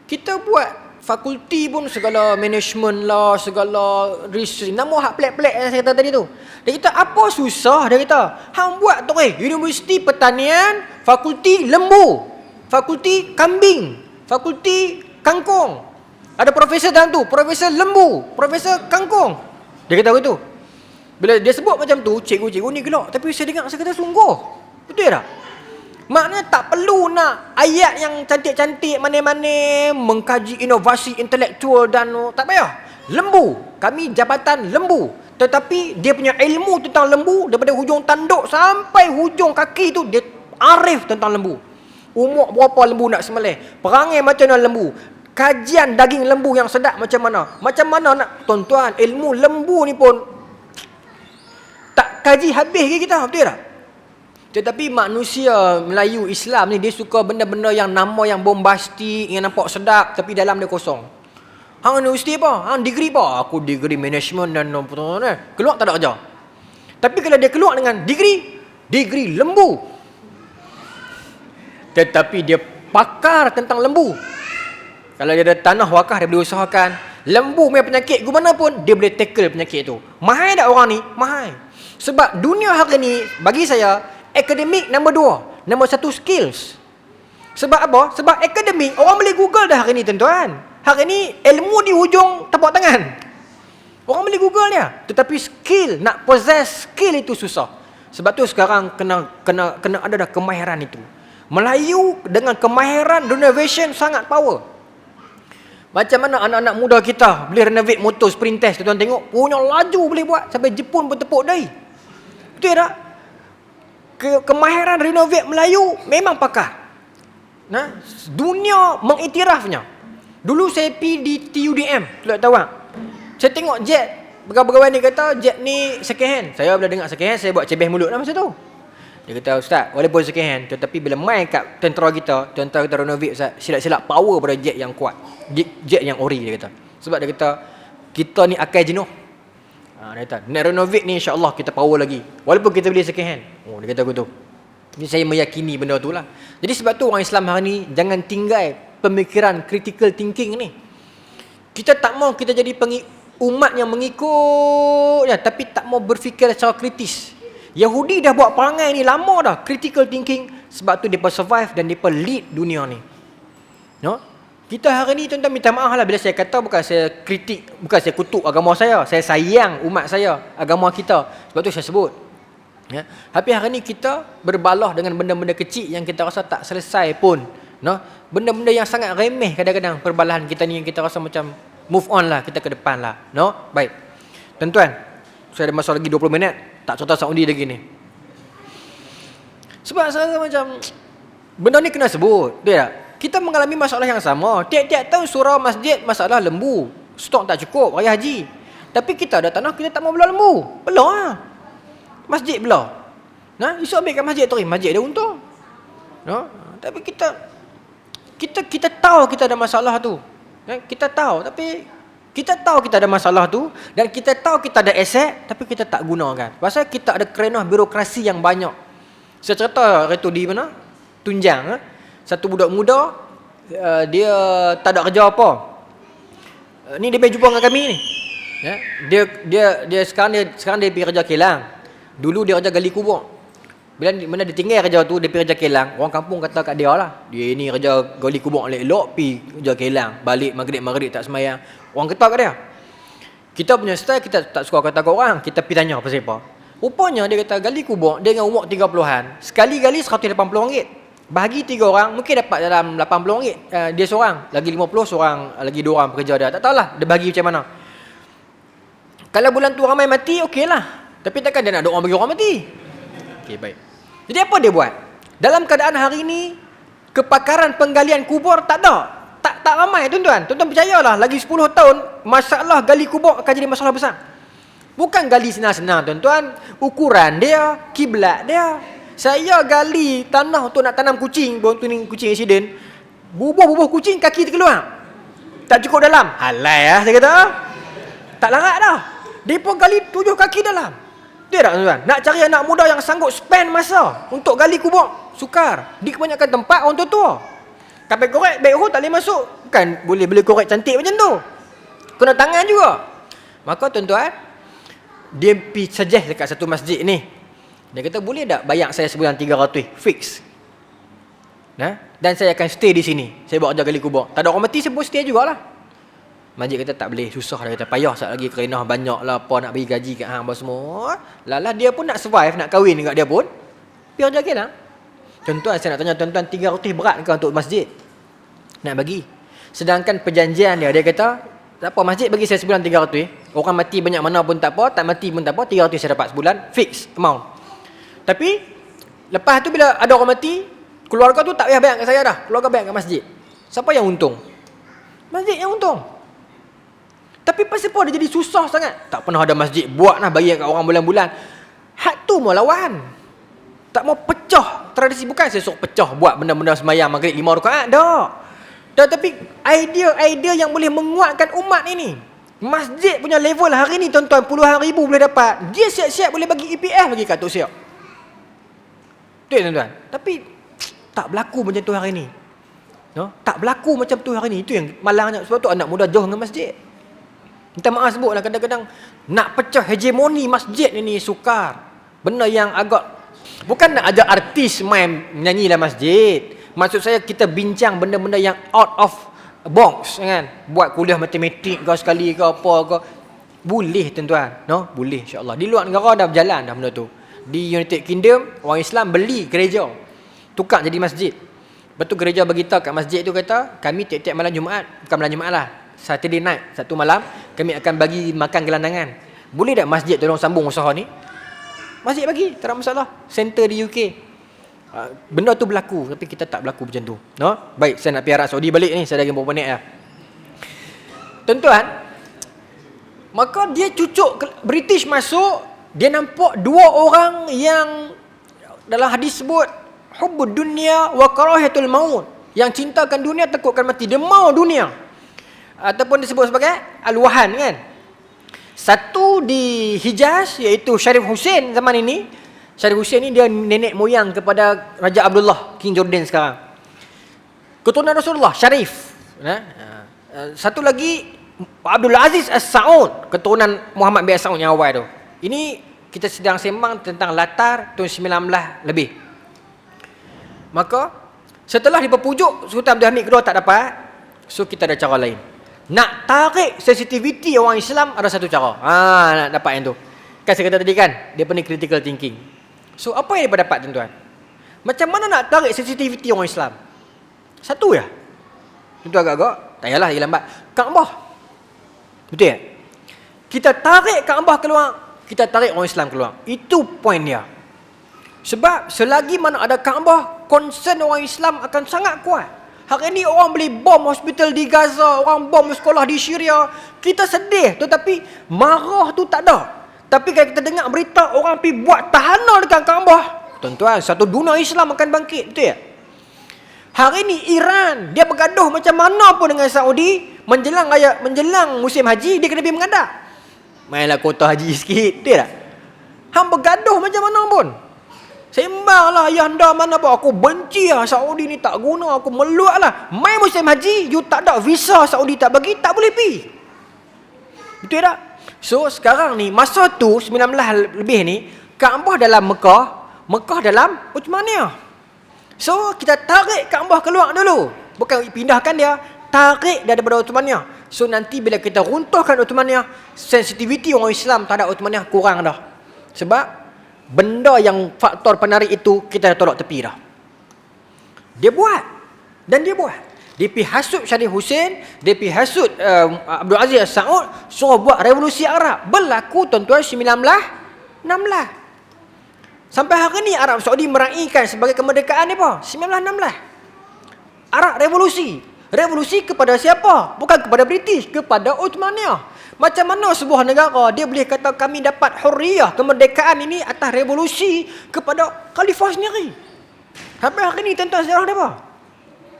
Kita buat fakulti pun segala management lah, segala research, nama hak pelik-pelik yang saya kata tadi tu. Dia kata apa susah, dia kata. Hang buat tu Universiti Pertanian, fakulti lembu, fakulti kambing, fakulti kangkung. Ada profesor dalam tu, profesor lembu, profesor kangkung. Dia kata begitu. Bila dia sebut macam tu, cikgu-cikgu ni gelak. Tapi saya dengar, saya kata sungguh. Betul tak? Maknanya tak perlu nak ayat yang cantik-cantik mana-mana, mengkaji inovasi intelektual dan tak payah. Lembu, kami jabatan lembu. Tetapi dia punya ilmu tentang lembu daripada hujung tanduk sampai hujung kaki tu dia arif tentang lembu. Umur berapa lembu nak sembelih, perangai macam mana lembu, kajian daging lembu yang sedap macam mana nak tuan-tuan, ilmu lembu ni pun tak kaji habis ke kita, betul tak? Tetapi manusia Melayu Islam ni dia suka benda-benda yang nama yang bombastik, yang nampak sedap tapi dalam dia kosong. Hang universiti apa? Hang degree apa? Aku degree management dan keluar tak ada kerja. Tapi kalau dia keluar dengan degree lembu, tetapi dia pakar tentang lembu. Kalau dia ada tanah wakaf, dia boleh usahakan lembu punya penyakit gimana pun dia boleh tackle penyakit tu. Mahal tak orang ni? Mahal. Sebab dunia hari ni bagi saya akademik nombor 2, nombor 1 skills. Sebab apa? Sebab akademik orang boleh Google dah hari ni tuan-tuan. Hari ni ilmu di hujung tapak tangan. Orang boleh Google dia. Tetapi skill, nak possess skill itu susah. Sebab tu sekarang kena ada dah kemahiran itu. Melayu dengan kemahiran renovation sangat power. Macam mana anak-anak muda kita boleh renovate motor sprint test, tuan-tuan tengok, punya laju boleh buat sampai Jepun pun tepuk dahi. Betul tak? Kemahiran renovate Melayu memang pakar. Nah, dunia mengiktirafnya. Dulu saya pergi di TUDM, tak tahu tak? Saya tengok jet, pegawai ni kata jet ni second hand. Saya bila dengar second hand, saya buat cebeh mulut lah masa tu. Dia kata, Ustaz, walaupun second hand, tetapi bila main kat tentera kita renovate, Ustaz, silap-silap power pada jet yang kuat, jet yang ori, dia kata. Sebab dia kata kita ni akai jenuh. Dia kata nak renovate ni insya-Allah kita power lagi, walaupun kita beli second hand. Dia kata begitu. Jadi saya meyakini benda tu lah. Jadi sebab tu orang Islam hari ni jangan tinggal pemikiran critical thinking ni. Kita tak mau kita jadi umat yang mengikut ya, tapi tak mau berfikir secara kritis. Yahudi dah buat perangai ni lama dah, critical thinking. Sebab tu mereka survive dan mereka lead dunia ni. No? Kita hari ni tuan-tuan minta maaf lah bila saya kata bukan saya kritik, bukan saya kutuk agama saya sayang umat saya, agama kita. Sebab tu saya sebut. Ya. Tapi hari ni kita berbalah dengan benda-benda kecil yang kita rasa tak selesai pun. No? Benda-benda yang sangat remeh kadang-kadang perbalahan kita ni yang kita rasa macam move on lah, kita ke depan lah. No? Baik. Tuan-tuan, saya ada masa lagi 20 minit. Tak cerita Saudi lagi ni. Sebab saya rasa macam benda ni kena sebut. Dia tak? Kita mengalami masalah yang sama. Tiap-tiap tahun surau masjid masalah lembu. Stok tak cukup, raya haji. Tapi kita ada tanah, kita tak mau belah lembu. Belah lah. Masjid belah. Nah, esok ambil kat masjid tu, masjid dia untung. No? Tapi kita tahu kita ada masalah tu. Kita tahu, tapi kita tahu kita ada masalah tu dan kita tahu kita ada aset tapi kita tak gunakan. Pasal kita ada kerenah birokrasi yang banyak. Saya cerita hari tu di mana? Tunjang. Satu budak muda, dia tak ada kerja apa. Ni dia pergi jumpa dengan kami ni. Ya, dia sekarang dia pergi kerja kilang. Dulu dia kerja gali kubur. Bila mana dia tinggal kerja tu, dia pergi kerja kilang. Orang kampung kata kat dia lah, dia ni kerja gali kubur elok-elok, pergi kerja kilang, balik maghrib tak semayang. Orang kata kat dia. Kita punya style, kita tak suka kata kat orang, kita pergi tanya pasal apa. Rupanya dia kata gali kubur, dia dengan umur 30-an, sekali gali RM180. Bahagi 3 orang, mungkin dapat dalam RM80. Dia seorang, lagi 50, seorang, lagi 2 orang pekerja dia. Tak tahulah dia bagi macam mana. Kalau bulan tu ramai mati, okey lah. Tapi takkan dia nak ada orang bagi orang mati. Okey, baik. Jadi apa dia buat? Dalam keadaan hari ini, kepakaran penggalian kubur tak ada. Tak ramai tuan-tuan. Tuan-tuan percayalah, lagi 10 tahun, masalah gali kubur akan jadi masalah besar. Bukan gali senang-senang tuan-tuan. Ukuran dia, kiblat dia. Saya gali tanah untuk nak tanam kucing, kucing accident. Bubuh kucing, kaki terkeluar. Tak cukup dalam. Halai lah saya kata. Tak larat dah. Dia pun gali 7 kaki dalam. Dia tak tuan-tuan? Nak cari anak muda yang sanggup spend masa untuk gali kubur sukar. Di kebanyakan tempat orang tua-tua. Kapal korek baik tak boleh masuk. Bukan boleh korek cantik macam tu. Kena tangan juga. Maka tuan-tuan, dia pergi suggest dekat satu masjid ni. Dia kata, boleh tak bayar saya sebulan 300 fix. Dan saya akan stay di sini. Saya buat kerja gali kubur. Tak ada orang mati, saya pun stay jugalah. Masjid kata tak boleh, susah. Dia kata payah sekali lagi, kerenah banyak lah, apa nak bagi gaji kat hang apa semua. Lala dia pun nak survive, nak kahwin dekat dia pun. Biar jaga lah. Tuan-tuan, saya nak tanya tuan-tuan, 300 berat ke untuk masjid? Nak bagi. Sedangkan perjanjian dia kata, tak apa, masjid bagi saya sebulan 300. Orang mati banyak mana pun tak apa, tak mati pun tak apa, 300 saya dapat sebulan, fix amount. Tapi, lepas tu bila ada orang mati, keluarga tu tak payah bayar kat saya dah. Keluarga bayar kat masjid. Siapa yang untung? Masjid yang untung. Tapi pasal apa dia jadi susah sangat? Tak pernah ada masjid buat lah bagi kat orang bulan-bulan. Hak tu mau lawan. Tak mau pecah tradisi. Bukan saya suruh pecah buat benda-benda sembahyang maghrib 5 rakaat. Tak. Tapi idea-idea yang boleh menguatkan umat ini. Masjid punya level hari ni tuan-tuan, puluhan ribu boleh dapat. Dia siap-siap boleh bagi EPF lagi kat Tok Siap. Tu tuan-tuan. Tapi tak berlaku macam tu hari ni. Tak berlaku macam tu hari ni. Itu yang malangnya. Sebab tu anak muda jauh dengan masjid. Minta maaf sebutlah, kadang-kadang nak pecah hegemoni masjid ni sukar. Benda yang agak, bukan nak ajak artis main nyanyi dalam masjid. Maksud saya kita bincang benda-benda yang out of box kan. Buat kuliah matematik ke sekali ke apa ke. Boleh tuan-tuan. Boleh insya-Allah. Di luar negara dah berjalan dah benda tu. Di United Kingdom orang Islam beli gereja, tukar jadi masjid. Betul gereja beritahu kat masjid tu kata, kami tiap-tiap malam Jumaat, bukan malam Jumaat lah, Saturday night, satu malam kami akan bagi makan gelandangan. Boleh tak masjid tolong sambung usaha ni? Masjid bagi, tak ada masalah. Center di UK. Benda tu berlaku, tapi kita tak berlaku macam tu. Baik, saya nak pergi Arab Saudi balik ni, saya dah berapa minit dah. Tuan-tuan, maka dia cucuk British masuk, dia nampak dua orang yang dalam hadis sebut hubbud dunya wa karahatul maut. Yang cintakan dunia, takutkan mati. Dia mau dunia. Ataupun disebut sebagai Al-Wahan kan. Satu di Hijaz, iaitu Syarif Hussein zaman ini. Syarif Hussein ni dia nenek moyang kepada Raja Abdullah, King Jordan sekarang. Keturunan Rasulullah, Syarif. Satu lagi Abdul Aziz As-Saud, keturunan Muhammad bin As-Saud yang awal tu. Ini kita sedang sembang tentang latar tahun 19 lebih. Maka setelah diperpujuk Sultan Abdul Hamid kedua tak dapat, so kita ada cara lain. Nak tarik sensitivity orang Islam ada satu cara. Nak dapat yang tu. Kan saya kata tadi kan, dia punya critical thinking. So apa yang dia dapat tuan-tuan? Macam mana nak tarik sensitivity orang Islam? Satu ya. Tentu agak-agak, tak payahlah lambat. Kaabah. Betul tak? Kita tarik Kaabah keluar, kita tarik orang Islam keluar. Itu poin dia. Sebab selagi mana ada Kaabah, concern orang Islam akan sangat kuat. Hari ni orang beli bom hospital di Gaza, orang bom sekolah di Syria. Kita sedih, tetapi marah tu tak ada. Tapi kalau kita dengar berita orang pergi buat tahanan dekat Kaabah, tuan-tuan, satu dunia Islam akan bangkit, betul tak? Hari ni Iran, dia bergaduh macam mana pun dengan Saudi, menjelang musim haji, dia kena pergi mengadap. Mainlah kota haji sikit, betul tak? Hang bergaduh macam mana pun. Sembanglah ayah anda mana pun, aku benci lah Saudi ni, tak guna, aku meluat lah. Main musim haji, you tak ada visa Saudi tak bagi, tak boleh pergi. Betul tak? So sekarang ni, masa tu 19 lebih ni, Kaabah dalam Mekah dalam Uthmaniyah. So kita tarik Kaabah keluar dulu. Bukan pindahkan dia, tarik daripada Uthmaniyah. So nanti bila kita runtuhkan Uthmaniyah, sensitivity orang Islam terhadap Uthmaniyah kurang dah. Sebab benda yang faktor penarik itu kita dah tolak tepi dah. Dia buat. Dan dia buat. Dia pergi hasut Syarif Hussein, dia pergi hasut Abdul Aziz As-Saud, suruh buat revolusi Arab. Berlaku tuan-tuan 1916. Sampai hari ni Arab Saudi meraihkan sebagai kemerdekaan dia apa? 1916. Arab revolusi. Revolusi kepada siapa? Bukan kepada British, kepada Uthmaniyah. Macam mana sebuah negara dia boleh kata kami dapat hurriyah, kemerdekaan ini atas revolusi kepada khalifah sendiri? Sampai hari ni tuan-tuan sejarah dia apa?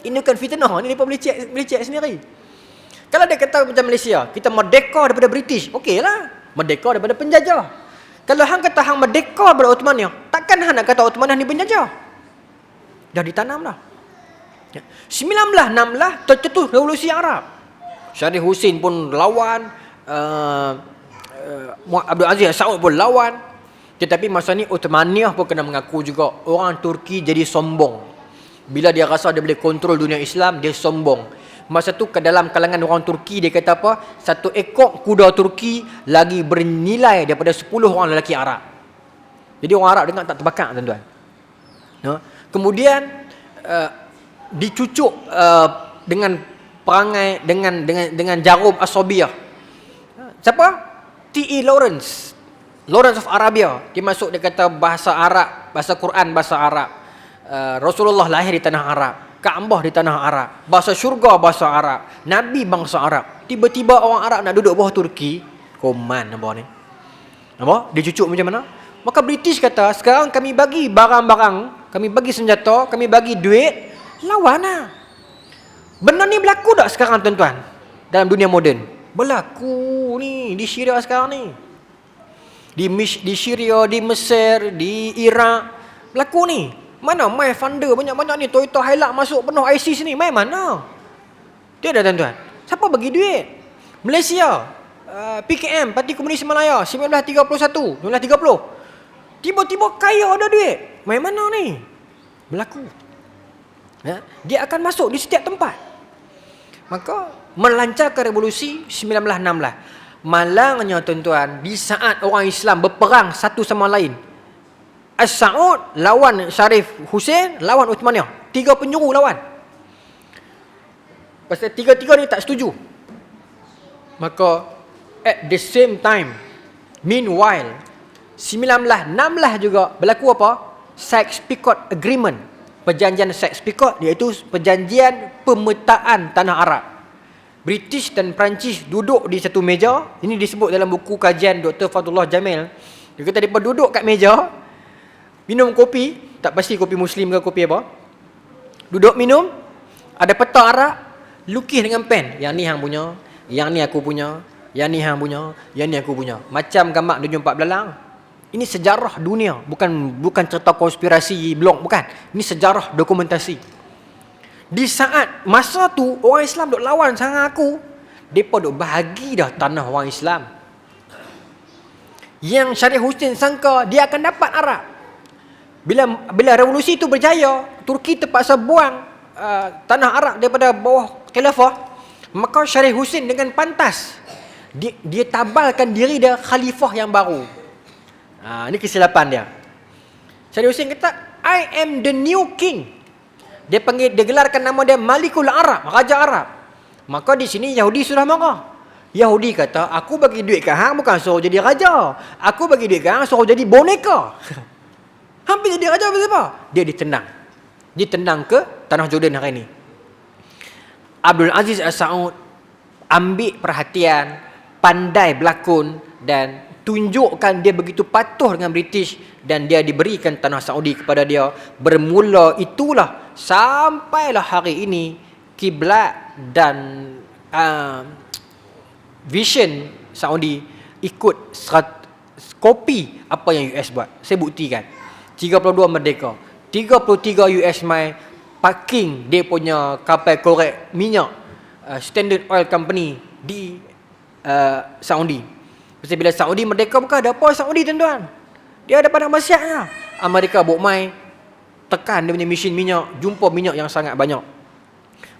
Ini bukan fitnah, ini dia boleh cek sendiri. Kalau dia kata macam Malaysia, kita merdeka daripada British, okeylah, merdeka daripada penjajah. Kalau hang kata hang merdeka daripada Uthmaniyah, takkan hang nak kata Uthmaniyah ni penjajah? Dah ditanam dah. 1916 tercetus revolusi Arab. Syarif Hussein pun lawan, Abdul Aziz Saud pun lawan. Tetapi masa ni Uthmaniyah pun kena mengaku juga. Orang Turki jadi sombong. Bila dia rasa dia boleh kontrol dunia Islam, dia sombong. Masa tu ke dalam kalangan orang Turki dia kata apa? 1 ekor kuda Turki lagi bernilai daripada 10 orang lelaki Arab. Jadi orang Arab dengar tak terbakar, tuan-tuan. Kemudian dicucuk dengan perangai dengan jarum Asabiyah. Siapa? T.E. Lawrence of Arabia. Dia masuk, dia kata bahasa Arab, bahasa Quran bahasa Arab. Rasulullah lahir di tanah Arab, Kaabah di tanah Arab, bahasa syurga bahasa Arab, Nabi bangsa Arab. Tiba-tiba orang Arab nak duduk bawah Turki, koman apa ni? Apa? Dia cucuk macam mana? Maka British kata, sekarang kami bagi barang-barang, kami bagi senjata, kami bagi duit, lawan lah. Benda ni berlaku tak sekarang, tuan-tuan? Dalam dunia moden? Berlaku ni, di Syria sekarang ni. Di Syria, di Mesir, di Iraq, berlaku ni. Mana mai funder banyak-banyak ni, Toyota Hilux masuk penuh ISIS ni, mai mana? Dia dah, tuan-tuan. Siapa bagi duit? Malaysia, PKM, Parti Komunis Malaya, 1931, 1930. Tiba-tiba kaya ada duit. Mai mana ni? Berlaku. Dia akan masuk di setiap tempat. Maka melancarkan revolusi 1916. Malangnya, tuan-tuan, di saat orang Islam berperang satu sama lain, As-Saud lawan Syarif Hussein, lawan Uthmaniyah. 3 penjuru lawan. Pasal 3-3 ni tak setuju. Maka at the same time, meanwhile, 1916 juga berlaku apa? Sykes-Picot Agreement. Perjanjian Sykes-Picot, iaitu perjanjian pemetaan tanah Arab. British dan Perancis duduk di satu meja. Ini disebut dalam buku kajian Dr. Fadullah Jamil. Dia kata mereka duduk kat meja, minum kopi, tak pasti kopi Muslim ke kopi apa. Duduk minum, ada peta Arab, lukis dengan pen. Yang ni hang punya, yang ni aku punya, yang ni hang punya, yang ni aku punya. Macam gambar Dunia 4 Belalang. Ini sejarah dunia, bukan cerita konspirasi blog, bukan. Ini sejarah dokumentasi. Di saat masa tu orang Islam duk lawan sangat aku, depa duk bahagi dah tanah orang Islam. Yang Syarif Hussein sangka dia akan dapat Arab. Bila revolusi itu berjaya, Turki terpaksa buang tanah Arab daripada bawah khilafah. Maka Syarif Hussein dengan pantas dia tabalkan diri dia khalifah yang baru. Ini kesilapan dia. Syarif Hussein kata, I am the new king. Dia gelarkan nama dia Malikul Arab, Raja Arab. Maka di sini Yahudi sudah marah. Yahudi kata, aku bagi duit ke hang bukan suruh jadi raja. Aku bagi duit ke hang suruh jadi boneka. Hampir jadi raja apa? Dia ditendang. Ditendang ke tanah Jordan hari ini. Abdul Aziz As-Saud ambil perhatian, pandai berlakon dan tunjukkan dia begitu patuh dengan British, dan dia diberikan tanah Saudi kepada dia. Bermula itulah sampailah hari ini kiblat dan vision Saudi ikut kopi apa yang US buat. Saya buktikan. 32 merdeka, 33 US mai parking dia punya kapal korek minyak Standard Oil Company di Saudi. Pasal bila Saudi merdeka bukan ada apa Saudi, tuan-tuan. Dia ada padang masyarakat. Amerika buat mai tekan dia punya mesin minyak, jumpa minyak yang sangat banyak.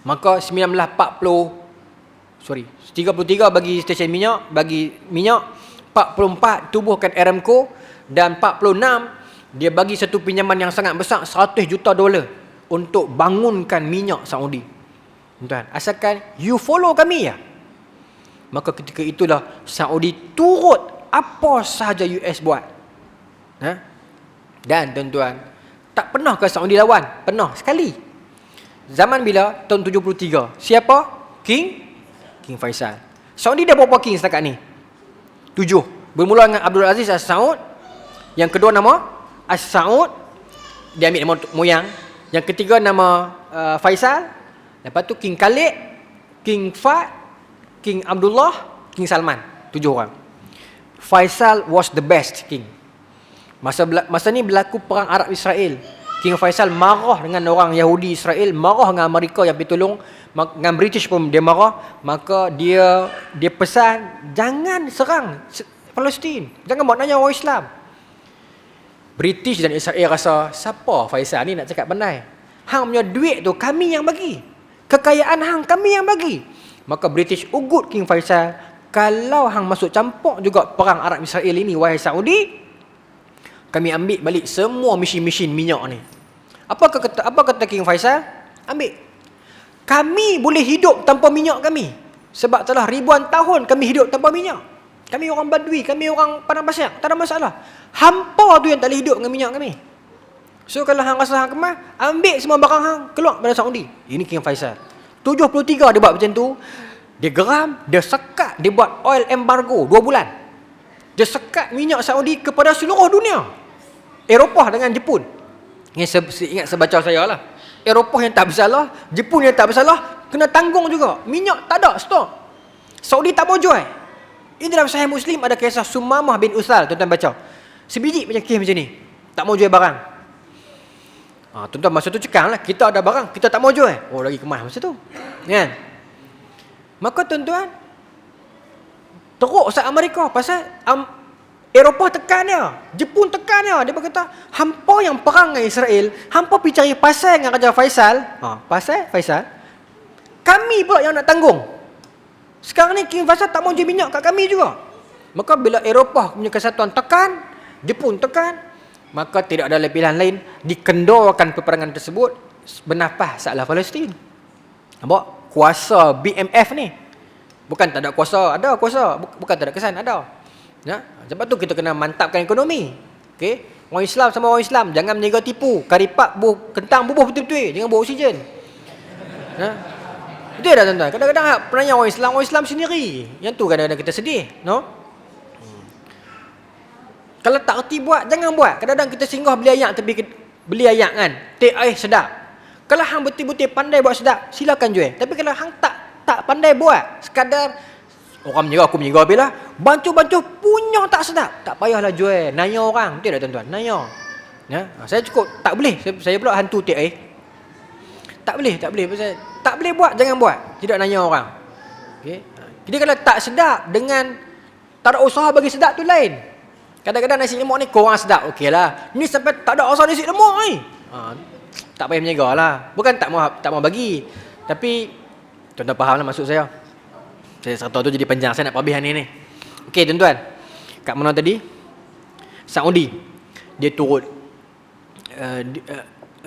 Maka 33 bagi stesen minyak, bagi minyak, 44 tubuhkan Aramco, dan 46 dia bagi satu pinjaman yang sangat besar, $100 juta untuk bangunkan minyak Saudi. Tuan, asalkan you follow kami ya. Maka ketika itulah Saudi turut apa sahaja US buat. Dan tuan-tuan, tak pernah ke Saudi lawan? Pernah sekali. Zaman bila? Tahun 73. Siapa? King Faisal. Saudi dah berapa king setakat ni? 7. Bermula dengan Abdul Aziz As-Saud. Yang kedua nama As-Saud, dia ambil nama moyang. Yang ketiga nama Faisal. Lepas tu King Khalid, King Fahd, King Abdullah, King Salman. 7 orang. Faisal was the best king. Masa ni berlaku perang Arab Israel. King Faisal marah dengan orang Yahudi Israel, marah dengan Amerika yang pergi tolong, dengan British pun dia marah. Maka dia pesan, jangan serang Palestin, jangan buat nanya orang Islam. British dan Israel rasa, siapa Faisal ni nak cakap pandai? Hang punya duit tu kami yang bagi, kekayaan hang kami yang bagi. Maka British ugut King Faisal, kalau hang masuk campur juga perang Arab Israel ini, wahai Saudi, kami ambil balik semua mesin-mesin minyak ni. Apa kata King Faisal? Ambil. Kami boleh hidup tanpa minyak kami. Sebab telah ribuan tahun kami hidup tanpa minyak. Kami orang Badui, kami orang padang pasir, tak ada masalah. Hampa tu yang tak boleh hidup dengan minyak kami. So kalau hang rasa hang kemas, ambil semua barang hang, keluar pada Saudi. Ini King Faisal. 73 dia buat macam tu. Dia geram, dia sekat, dia buat oil embargo 2 bulan. Dia sekat minyak Saudi kepada seluruh dunia. Eropah dengan Jepun. Ingat sebaca saya lah. Eropah yang tak bersalah, Jepun yang tak bersalah, kena tanggung juga. Minyak tak ada stok. Saudi tak mau jual. Ini dalam Sahih Muslim ada kisah Sumamah bin Uthal, tuan-tuan baca. Sebiji macam kes macam ni, tak mau jual barang. Tuan-tuan masa tu cekang lah, kita ada barang, kita tak mau jual. Oh, lagi kemas masa tu, kan? Maka tuan-tuan teruk sat Amerika pasal Eropah tekan dia, Jepun tekan dia. Dia berkata, hampa yang perang dengan Israel, hampa pergi cari pasal dengan Raja Faisal. Pasal Faisal, kami pula yang nak tanggung. Sekarang ni King Faisal tak mau jual minyak kat kami juga. Maka bila Eropah punya kesatuan tekan, Jepun tekan, maka tidak ada pilihan lain, dikendorkan peperangan tersebut, bernafas saatlah Palestin. Nampak? Kuasa BMF ni bukan tak ada kuasa, ada kuasa. Bukan tak ada kesan, ada. Ya? Sebab tu kita kena mantapkan ekonomi. Okey, orang Islam sama orang Islam jangan meniaga tipu. Karipak kentang bubuh betul-betul, jangan buat oksigen. Ya? Betul tak tuan-tuan? Kadang-kadang penanya orang Islam sendiri. Yang tu kadang-kadang kita sedih, no? Kalau tak erti buat, jangan buat. Kadang-kadang kita singgah beli ayak tepi beli ayak kan, teh air sedap. Kalau hang betul-betul pandai buat sedap, silakan jual. Tapi kalau hang tak pandai buat, sekadar orang menyerah, aku menyerah bila bancuh-bancuh punya tak sedap, tak payahlah jual, nanya orang. Betul tak tuan-tuan? Nanya. Ya, saya cukup tak boleh. Saya pula hantu teh air. Tak boleh. Pasal tak boleh buat, jangan buat. Tidak nanya orang. Okey. Jadi kalau tak sedap dengan tak ada usaha bagi sedap tu lain. Kadang-kadang nasi lemak ni kurang sedap, okeylah. Ni sampai tak ada usaha nasi lemak ni. Tak payah menyerah lah. Bukan tak mau bagi. Tapi tuan-tuan fahamlah maksud saya. Saya serta tu jadi panjang, saya nak perhabiskan ni. Okey tuan-tuan, kat mana tadi? Saudi dia turut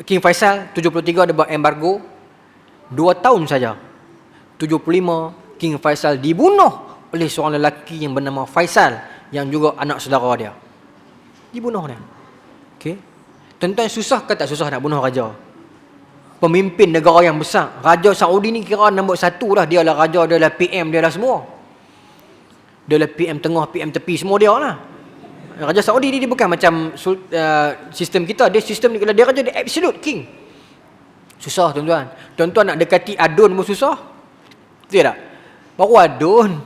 King Faisal 73 dia buat embargo 2 tahun saja. 75 King Faisal dibunuh oleh seorang lelaki yang bernama Faisal yang juga anak saudara dia. Dibunuh dia. Okey. Tuan-tuan, susah ke tak susah nak bunuh raja? Pemimpin negara yang besar. Raja Saudi ni kira nombor 1 lah. Dia lah raja, dia lah PM, dia lah semua. Dia lah PM tengah, PM tepi, semua dia lah. Raja Saudi ni dia bukan macam sistem kita. Dia sistem ni, kalau dia raja, dia absolute king. Susah tuan-tuan. Tuan-tuan nak dekati adun pun susah. Betul tak? Baru adun.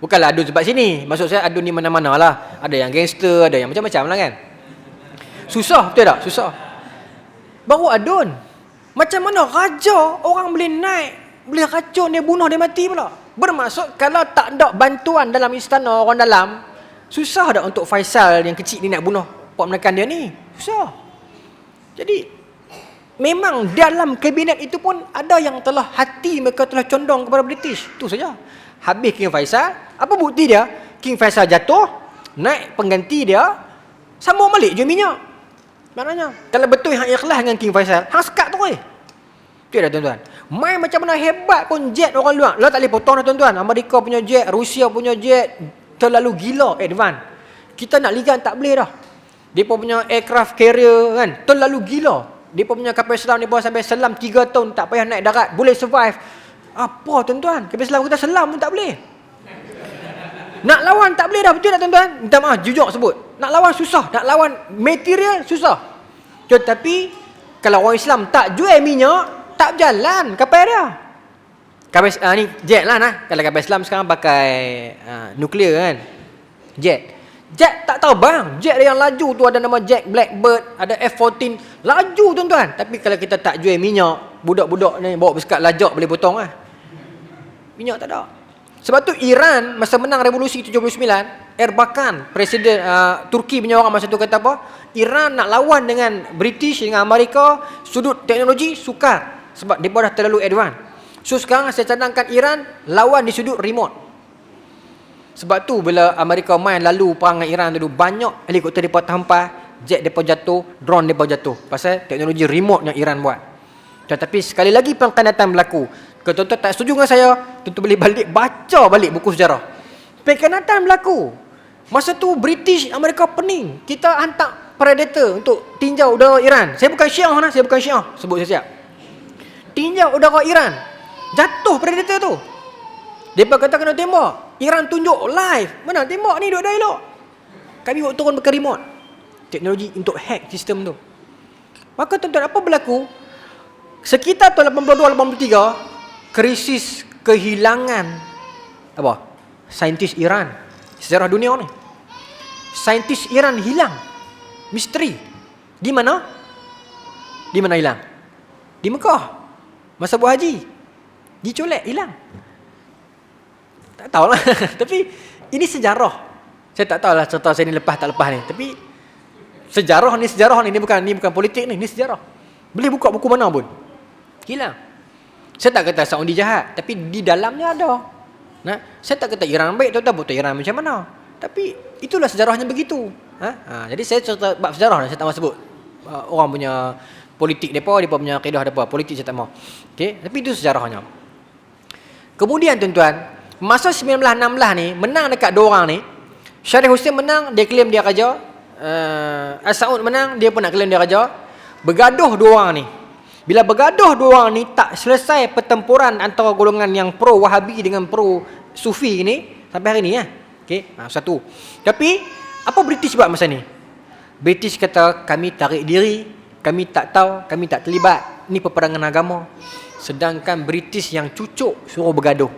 Bukanlah adun sebab sini. Maksud saya adun ni mana-mana lah. Ada yang gangster, ada yang macam-macam lah kan. Susah, betul tak? Susah. Baru adun. Macam mana raja orang boleh naik, boleh racun dia, bunuh dia mati pula. Bermaksud kalau tak ada bantuan dalam istana orang dalam, susah dah untuk Faisal yang kecil ni nak bunuh Pak menekan dia ni. Susah. Jadi memang dalam kabinet itu pun ada yang telah hati mereka telah condong kepada British. Itu saja. Habis King Faisal, apa bukti dia? King Faisal jatuh, naik pengganti dia, sambung balik jual minyak. Maknanya kalau betul hang ikhlas dengan King Faisal, hang sekat terus. Betul tak tuan-tuan? Main macam mana hebat pun jet orang luar. Lah tak boleh potong dah tuan-tuan. Amerika punya jet, Rusia punya jet terlalu gila advance. Kita nak ligan tak boleh dah. Depa punya aircraft carrier kan terlalu gila. Depa punya kapal selam ni bawa sampai selam 3 tahun tak payah naik darat, boleh survive. Apa tuan-tuan? Kapal selam kita selam pun tak boleh. Nak lawan tak boleh dah, betul tak tuan-tuan? Minta maaf, jujur sebut. Nak lawan susah, nak lawan material susah. Tetapi kalau orang Islam tak jual minyak, tak berjalan kapal dia. Kapal ni jet lah nah. Kalau kapal Islam sekarang pakai nuklear kan. Jet tak tahu bang. Jet yang laju tu ada nama Jet Blackbird, ada F-14. Laju tuan-tuan. Tapi kalau kita tak jual minyak, budak-budak ni bawa bersekat lajak boleh potong lah. Minyak tak ada. Sebab tu Iran masa menang revolusi 79, Erbakan, Presiden Turki punya orang masa tu kata apa? Iran nak lawan dengan British, dengan Amerika, sudut teknologi sukar. Sebab mereka dah terlalu advance. So sekarang saya cadangkan Iran lawan di sudut remote. Sebab tu bila Amerika main lalu perang dengan Iran dulu, banyak helikopter mereka terhempas, jet mereka jatuh, drone mereka jatuh. Pasal teknologi remote yang Iran buat. Tetapi sekali lagi pengkhianatan berlaku. Kalau tuan-tuan tak setuju dengan saya, tuan-tuan boleh balik baca balik buku sejarah. Pengkhianatan berlaku. Masa tu British, Amerika pening. Kita hantar Predator untuk tinjau udara Iran. Saya bukan Syiah, saya bukan Syiah. Sebut siap-siap. Tinjau udara Iran. Jatuh Predator tu. Mereka kata kena tembak. Iran tunjuk live. Mana tembak ni duduk dah elok. Kami buat turun pakai remote. Teknologi untuk hack sistem tu. Maka tuan-tuan, apa berlaku? Sekitar tahun 82-83, krisis kehilangan apa? Saintis Iran. Sejarah dunia ni. Saintis Iran hilang. Misteri. Di mana? Di mana hilang? Di Mekah. Masa buat haji. Dicolek, hilang. Tak tahulah. Tapi ini sejarah. Saya tak tahulah cerita saya ni lepas tak lepas ni. Tapi sejarah ni bukan politik ni sejarah. Boleh buka buku mana pun. Hilang. Saya tak kata Saudi jahat, tapi di dalamnya ada. Nah, saya tak kata Iran baik, tuan-tuan betul Iran macam mana. Tapi itulah sejarahnya begitu. Jadi saya cerita bab sejarah, saya tak mahu sebut orang punya politik depa punya kaedah depa, politik saya tak mahu. Okey, tapi itu sejarahnya. Kemudian tuan-tuan, masa 1916 ni menang dekat dua orang ni. Syarif Hussein menang, dia claim dia raja. As-Saud menang, dia pun nak claim dia raja. Bergaduh dua orang ni. Bila bergaduh dua orang ni tak selesai pertempuran antara golongan yang pro Wahabi dengan pro Sufi ni sampai hari ni ya. Okey, satu. Tapi apa British buat masa ni? British kata kami tarik diri, kami tak tahu, kami tak terlibat. Ni peperangan agama. Sedangkan British yang cucuk suruh bergaduh.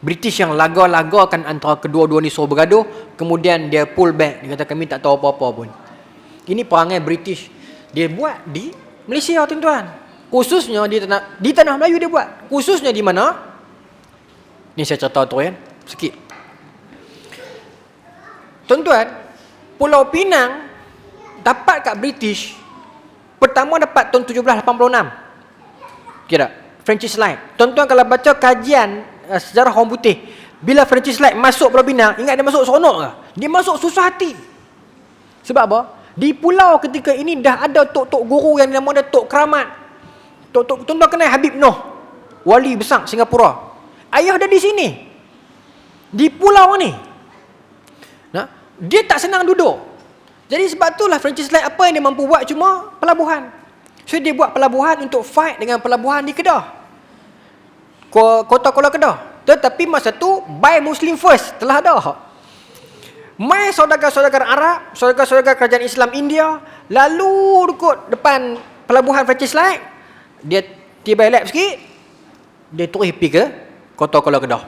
British yang laga-lagakan antara kedua-dua ni suruh bergaduh, kemudian dia pull back, dia kata kami tak tahu apa-apa pun. Ini perangai British. Dia buat di Malaysia tuan-tuan. Khususnya di tanah Melayu dia buat. Khususnya di mana? Ni saya cerita tu kan, sikit. Tuan-tuan, Pulau Pinang dapat kat British pertama dapat tahun 1786. Kira Francis Light. Tuan-tuan kalau baca kajian sejarah orang putih, bila Francis Light masuk Pulau Pinang, ingat dia masuk seronok ke? Dia masuk susah hati. Sebab apa? Di pulau ketika ini dah ada tok-tok guru yang nama dia Tok Keramat. Tuan-tuan kenal Habib Noh, wali besar Singapura. Ayah dia di sini. Di pulau ni. Nah, dia tak senang duduk. Jadi sebab itulah Francis Light apa yang dia mampu buat cuma pelabuhan. So dia buat pelabuhan untuk fight dengan pelabuhan di Kedah. Kota Kuala Kedah. Tetapi masa tu buy Muslim first telah ada. Mai saudagar-saudagar Arab, saudagar-saudagar kerajaan Islam India, lalu dekat depan pelabuhan Francis Light, dia tiba lap sikit, dia terus pergi ke Kota Kuala Kedah.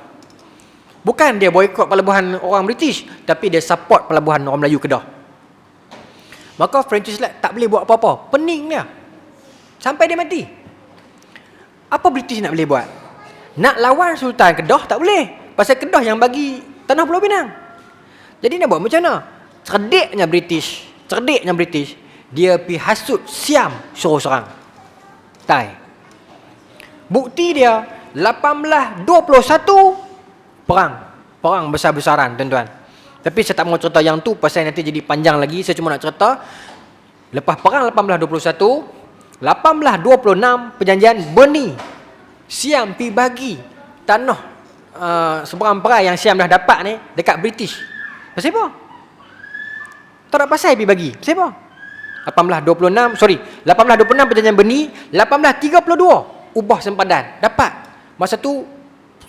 Bukan dia boykot pelabuhan orang British, tapi dia support pelabuhan orang Melayu Kedah. Maka Francis Light tak boleh buat apa-apa, pening dia. Sampai dia mati. Apa British nak boleh buat? Nak lawan Sultan Kedah tak boleh. Pasal Kedah yang bagi tanah Pulau Pinang. Jadi nak buat macam mana? Cerdiknya British, dia pergi hasut Siam suruh serang. Tai. Bukti dia 1821 perang besar-besaran tuan-tuan. Tapi saya tak mau cerita yang tu pasal nanti jadi panjang lagi. Saya cuma nak cerita lepas perang 1821, 1826 perjanjian Berni. Siam pergi bagi tanah seberang perai yang Siam dah dapat ni dekat British. Pasal apa? Tak ada pasal pergi bagi. Pasal apa? 1826 perjanjian Berni, 1832 ubah sempadan. Dapat. Masa tu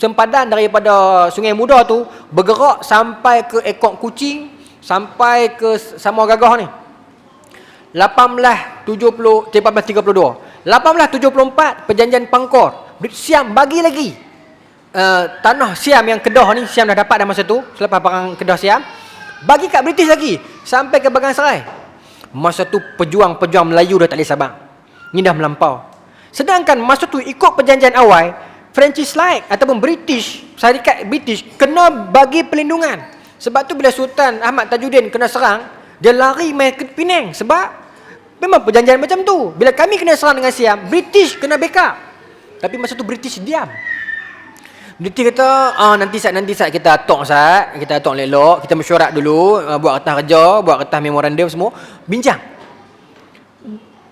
sempadan daripada Sungai Muda tu bergerak sampai ke Ekok Kucing, sampai ke Samar Gagah ni. 1832. 1874 perjanjian Pangkor. Siam bagi lagi tanah Siam yang Kedah ni, Siam dah dapat dah masa tu selepas perang Kedah Siam, bagi kat British lagi sampai ke Bagan Serai. masa tu pejuang-pejuang Melayu dah tak boleh sabar. Ni dah melampau. Sedangkan masa tu ikut perjanjian awal, Francis Light ataupun British, syarikat British kena bagi perlindungan. Sebab tu bila Sultan Ahmad Tajuddin kena serang, dia lari main ke Penang sebab memang perjanjian macam tu. Bila kami kena serang dengan Siam, British kena backup. Tapi masa tu British diam. British kata, nanti saat kita atok kita atok elok, kita mesyuarat dulu, buat kertas kerja, buat kertas memorandum semua, bincang.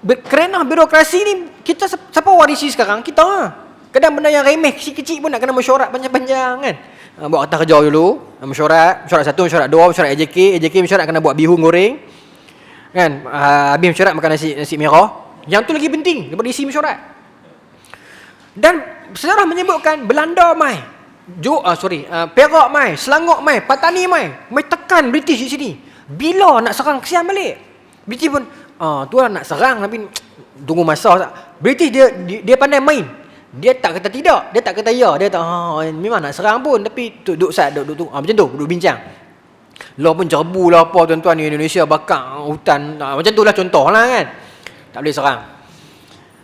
Kerana birokrasi ni, kita siapa warisi sekarang? Kita. Kadang benda yang remeh, kecil-kecil pun nak kena mesyuarat panjang-panjang kan. Buat kertas kerja dulu, mesyuarat 1, mesyuarat 2, mesyuarat AJK mesyuarat kena buat bihun goreng. Kan? Habis mesyuarat makan nasi merah. Yang tu lagi penting daripada isi mesyuarat. Dan sejarah menyebutkan Belanda mai, Perak mai, Selangor mai, Patani mai tekan British di sini. Bila nak serang Siam balik? British pun tuan nak serang tapi tunggu masa. British dia pandai main. Dia tak kata tidak, dia tak kata ya, dia tak memang nak serang pun tapi duduk macam tu, duduk bincang. Law pun jerbu lah apa tuan-tuan di Indonesia bakar hutan, macam tu lah contoh lah kan. Tak boleh serang.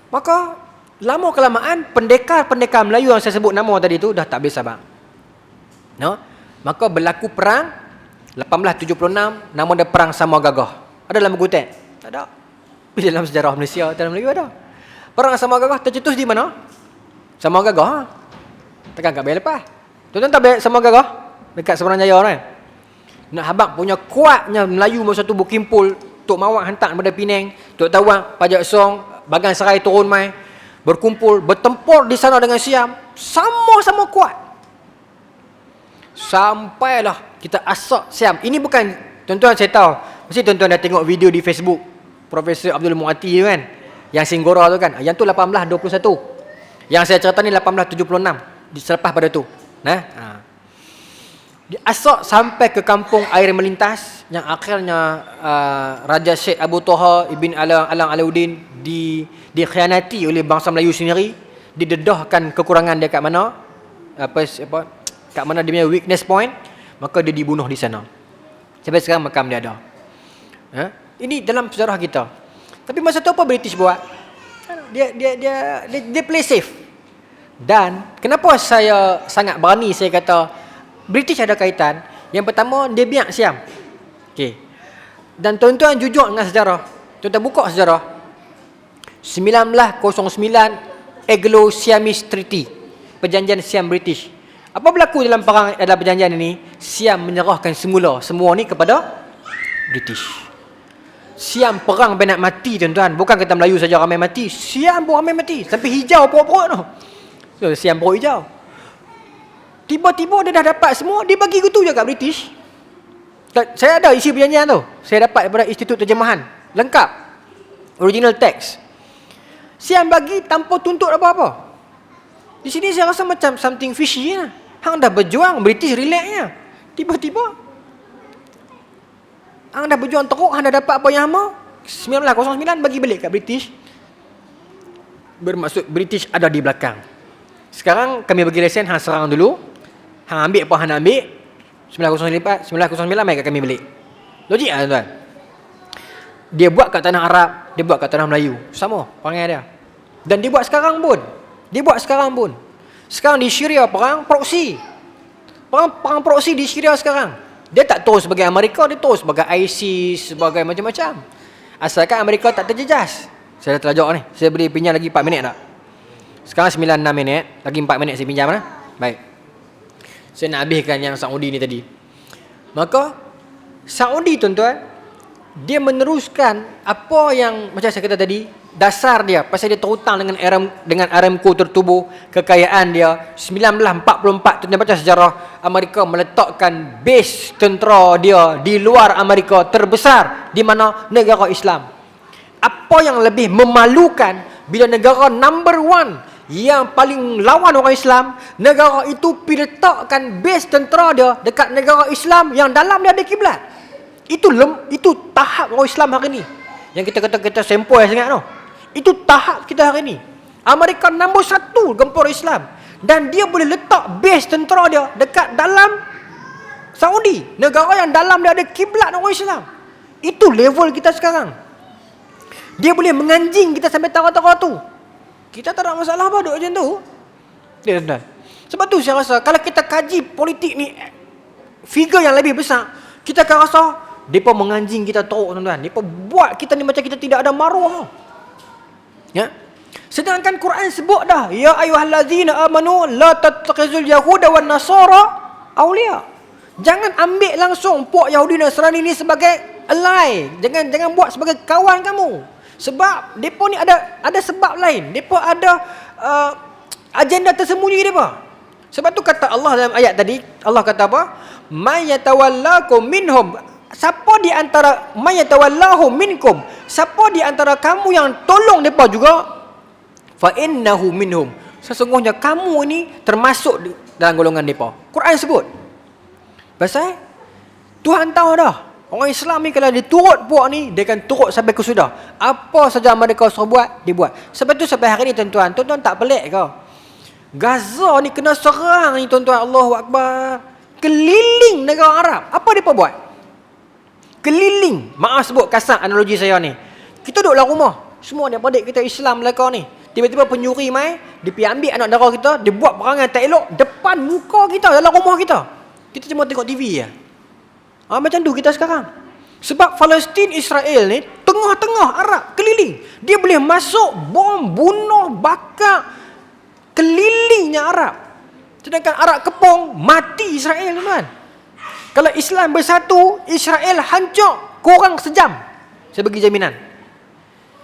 Maka lama kelamaan pendekar-pendekar Melayu yang saya sebut nama tadi tu dah tak boleh sabar. No? Maka berlaku perang 1876, nama dia Perang Samar Gagah. Ada dalam buku teks? Tak ada. Tapi dalam sejarah Malaysia, dalam Melayu ada. Perang Samar Gagah tercetus di mana? Samar Gagah. Tekan kat bayar lepas. Tuan-tuan tak bayar Samar Gagah? Dekat Seberang Jaya kan? Nak habaq punya kuatnya Melayu masa tu berkimpul. Tok Mawak hantar daripada Penang, Tok Tawang, Pajak Song, Bagan Serai turun mai, berkumpul, bertempur di sana dengan Siam, sama-sama kuat. Sampailah kita asak Siam. Ini bukan, tuan-tuan saya tahu, mesti tuan-tuan dah tengok video di Facebook Profesor Abdul Muati kan, yang Singgora tu kan. Yang tu 1821. Yang saya cerita ni 1876, selepas pada tu. Diasak sampai ke kampung air melintas yang akhirnya Raja Syed Abu Toha Ibn Alang Alauddin dikhianati oleh bangsa Melayu sendiri, didedahkan kekurangan dia kat mana, kat mana dia punya weakness point, maka dia dibunuh di sana. Sampai sekarang makam dia ada. Ini dalam sejarah kita. Tapi masa tu apa British buat? Dia play safe. Dan kenapa saya sangat berani saya kata British ada kaitan? Yang pertama, dia biak Siam. Okey. Dan tuan-tuan jujur dengan sejarah. Tuan-tuan buka sejarah. 1909 Anglo-Siamese Treaty, perjanjian Siam British. Apa berlaku dalam perjanjian ini? Siam menyerahkan semua ni kepada British. Siam perang sampai nak mati tuan-tuan. Bukan kata Melayu saja ramai mati, Siam pun ramai mati. Sampai hijau perut-perut tu. Siam perut hijau. Tiba-tiba dia dah dapat semua, dia bagi gitu je kat British. Saya ada isi perjanjian tu. Saya dapat daripada Institut Terjemahan. Lengkap. Original text. Siam bagi tanpa tuntut apa-apa. Di sini saya rasa macam something fishy lah. Hang dah berjuang, British relax je. Tiba-tiba hang dah berjuang teruk, hang dah dapat apa yang hang mau. 1909 bagi balik kat British. Bermaksud British ada di belakang. Sekarang kami bagi lesen, hang serang dulu. Hang ambil apa hang nak ambil. 1909 mai kat kami balik. Logik lah tuan-tuan. Dia buat kat tanah Arab, dia buat kat tanah Melayu. Sama perangai dia. Dan dia buat sekarang pun. Sekarang di Syria perang proksi. Perang proksi di Syria sekarang. Dia tak terus sebagai Amerika, dia terus sebagai ISIS, sebagai macam-macam. Asalkan Amerika tak terjejas. Saya dah terajak ni. Saya boleh pinjam lagi 4 minit tak? Sekarang 96 minit. Lagi 4 minit saya pinjam lah. Baik. Saya nak habiskan yang Saudi ni tadi. Maka Saudi tuan-tuan, dia meneruskan apa yang macam saya kata tadi, dasar dia pasal dia terhutang dengan Aramco tertubuh, kekayaan dia. 1944 tuan-tuan baca sejarah, Amerika meletakkan base tentera dia di luar Amerika terbesar di mana negara Islam. Apa yang lebih memalukan bila negara number 1 yang paling lawan orang Islam, negara itu pergi letakkan base tentera dia dekat negara Islam yang dalam dia ada kiblat. Itu tahap orang Islam hari ni. Yang kita kata kita sempoi sangat tu. Itu tahap kita hari ni. Amerika nombor 1 gempur Islam, dan dia boleh letak base tentera dia dekat dalam Saudi, negara yang dalam dia ada kiblat orang Islam. Itu level kita sekarang. Dia boleh menganjing kita sampai tara-tara tu. Kita tak ada masalah apa duk macam tu. Ya, tuan. Sebab tu saya rasa kalau kita kaji politik ni figure yang lebih besar, kita akan rasa depa menganjing kita teruk tuan-tuan. Depa buat kita ni macam kita tidak ada maruah. Ya. Sedangkan Quran sebut dah, ya ayyuhallazina amanu la tattakhizul yahuda wan nasara awliya. Jangan ambil langsung puak Yahudi dan Nasrani ni sebagai ally. Jangan buat sebagai kawan kamu. Sebab depa ni ada sebab lain. Depa ada agenda tersembunyi depa. Sebab tu kata Allah dalam ayat tadi, Allah kata apa? May yatawallakum minhum. Siapa di antara may yatawallahu minkum? Siapa di antara kamu yang tolong depa juga? Fa innahu minhum. Sesungguhnya kamu ni termasuk dalam golongan depa. Quran sebut. Pasal Tuhan tahu dah. Orang Islam ni kalau dia turut puak ni, dia akan turut sampai ke sudah. Apa saja mereka suruh buat, dia buat. Sebab tu sampai hari ni tuan-tuan tak pelik ke? Gaza ni kena serang ni tuan-tuan, Allahu Akbar. Keliling negara Arab. Apa mereka buat? Keliling. Maaf sebut kasar analogi saya ni. Kita duduk dalam rumah. Semua adik-adik kita Islam belaka ni. Tiba-tiba penyuri mai, dia pergi ambil anak dara kita, dia buat perangai tak elok depan muka kita dalam rumah kita. Kita cuma tengok TV je. Macam tu kita sekarang. Sebab Palestin Israel ni tengah-tengah Arab keliling. Dia boleh masuk bom, bunuh, bakar kelilingnya Arab. Sedangkan Arab kepung, mati Israel tuan. Kalau Islam bersatu, Israel hancur kurang sejam. Saya bagi jaminan.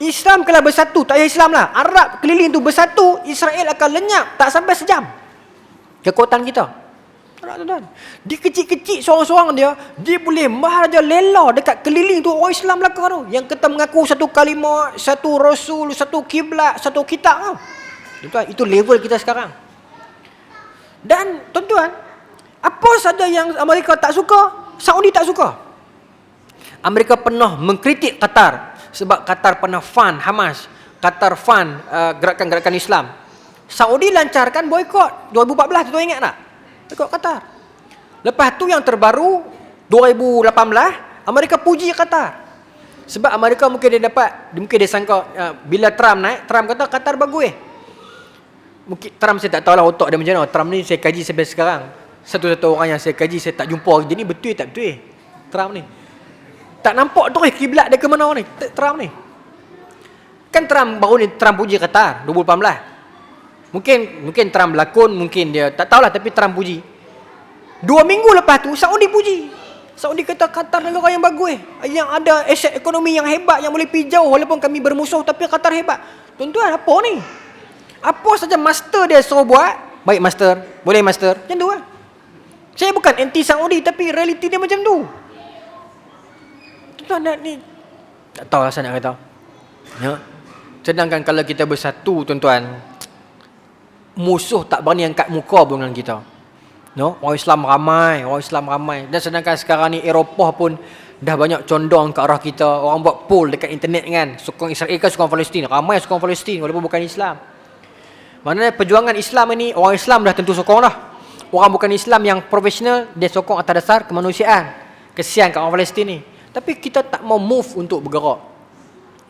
Islam kalau bersatu, tak payah Islam lah, Arab keliling tu bersatu, Israel akan lenyap tak sampai sejam. Kekuatan kita. Tuan. Dia kecil-kecil seorang-seorang dia boleh maharaja lela dekat keliling tu orang Islam belaka tu. Yang kita mengaku satu kalimah, satu rasul, satu kiblat, satu kitab tu. Tuan, itu level kita sekarang. Dan tuan-tuan, apa saja yang Amerika tak suka, Saudi tak suka. Amerika pernah mengkritik Qatar sebab Qatar pernah fund Hamas, Qatar fund gerakan-gerakan Islam. Saudi lancarkan boikot 2014, tuan ingat tak? Boikot Qatar. Lepas tu yang terbaru 2018, Amerika puji Qatar. Sebab Amerika mungkin dia sangka bila Trump naik, Trump kata Qatar bagus. Mungkin Trump saya tak tahulah otak dia macam mana. Trump ni saya kaji sampai sekarang. Satu-satu orang yang saya kaji, saya tak jumpa dia ni betul tak betul Trump ni. Tak nampak tu kiblat dia ke mana ni Trump ni. Kan Trump baru ni Trump puji Qatar 2018. Mungkin Trump berlakon, mungkin dia tak tahulah, tapi Trump puji. 2 minggu lepas tu Saudi puji. Saudi kata Qatar negara yang bagus, yang ada aset ekonomi yang hebat, yang boleh pergi jauh walaupun kami bermusuh, tapi Qatar hebat. Tuan-tuan, apa ni? Apa saja master dia suruh buat, baik master, boleh master, macam tu lah. Saya bukan anti Saudi, tapi realiti dia macam tu. Tuan-tuan, ni tak tahu lah saya nak kata. Ya. Sedangkan kalau kita bersatu, tuan-tuan, musuh tak berani angkat muka pun dengan kita. No? Orang Islam ramai. Dan sedangkan sekarang ni Eropah pun dah banyak condong ke arah kita. Orang buat poll dekat internet kan, sokong Israel ke sokong Palestin. Ramai sokong Palestin walaupun bukan Islam. Maknanya perjuangan Islam ini, orang Islam dah tentu sokong dah. Orang bukan Islam yang profesional, dia sokong atas dasar kemanusiaan. Kesian kat orang Palestin ni. Tapi kita tak mau move untuk bergerak.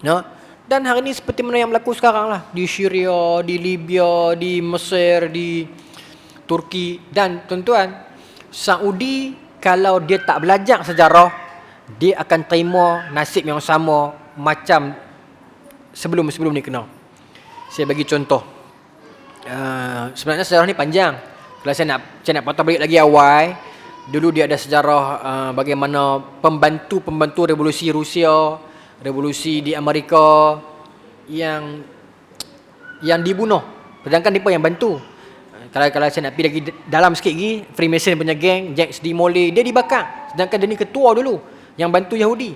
No? Dan hari ini seperti mana yang berlaku sekarang lah. Di Syria, di Libya, di Mesir, di Turki. Dan tuan-tuan, Saudi kalau dia tak belajar sejarah, dia akan terima nasib yang sama macam sebelum ni kena. Saya bagi contoh. Sebenarnya sejarah ni panjang. Kalau saya nak patah balik lagi awal, dulu dia ada sejarah bagaimana pembantu revolusi Rusia, revolusi di Amerika yang dibunuh. Sedangkan mereka yang bantu. Kalau saya nak pergi lagi dalam sikit lagi, Freemason punya geng, Jacques de Molay, dia dibakar. Sedangkan dia ni ketua dulu yang bantu Yahudi.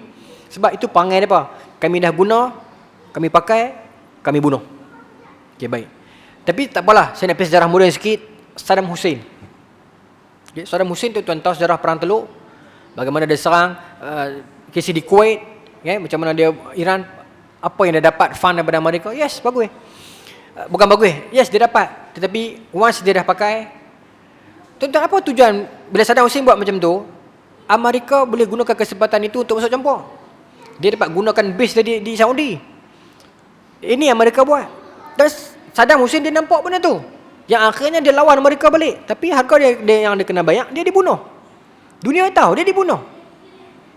Sebab itu perangai dia apa? Kami dah guna, kami pakai, kami bunuh. Okey, baik. Tapi tak apalah, saya nak pergi sejarah moden sikit. Saddam Hussein. Okay, Saddam Hussein tu tuan tahu sejarah perang Teluk. Bagaimana dia serang KC di Kuwait, okay, macam mana dia Iran, apa yang dia dapat fund daripada Amerika. Yes, bagus. Bukan bagus. Yes, dia dapat. Tetapi once dia dah pakai, tuan-tuan, apa tujuan bila Saddam Hussein buat macam tu? Amerika boleh gunakan kesempatan itu untuk masuk campur. Dia dapat gunakan base dia di Saudi. Ini yang mereka buat. Dan Saddam Hussein dia nampak benda tu. Yang akhirnya dia lawan mereka balik. Tapi harga dia yang dia kena bayar, dia dibunuh. Dunia tahu dia dibunuh.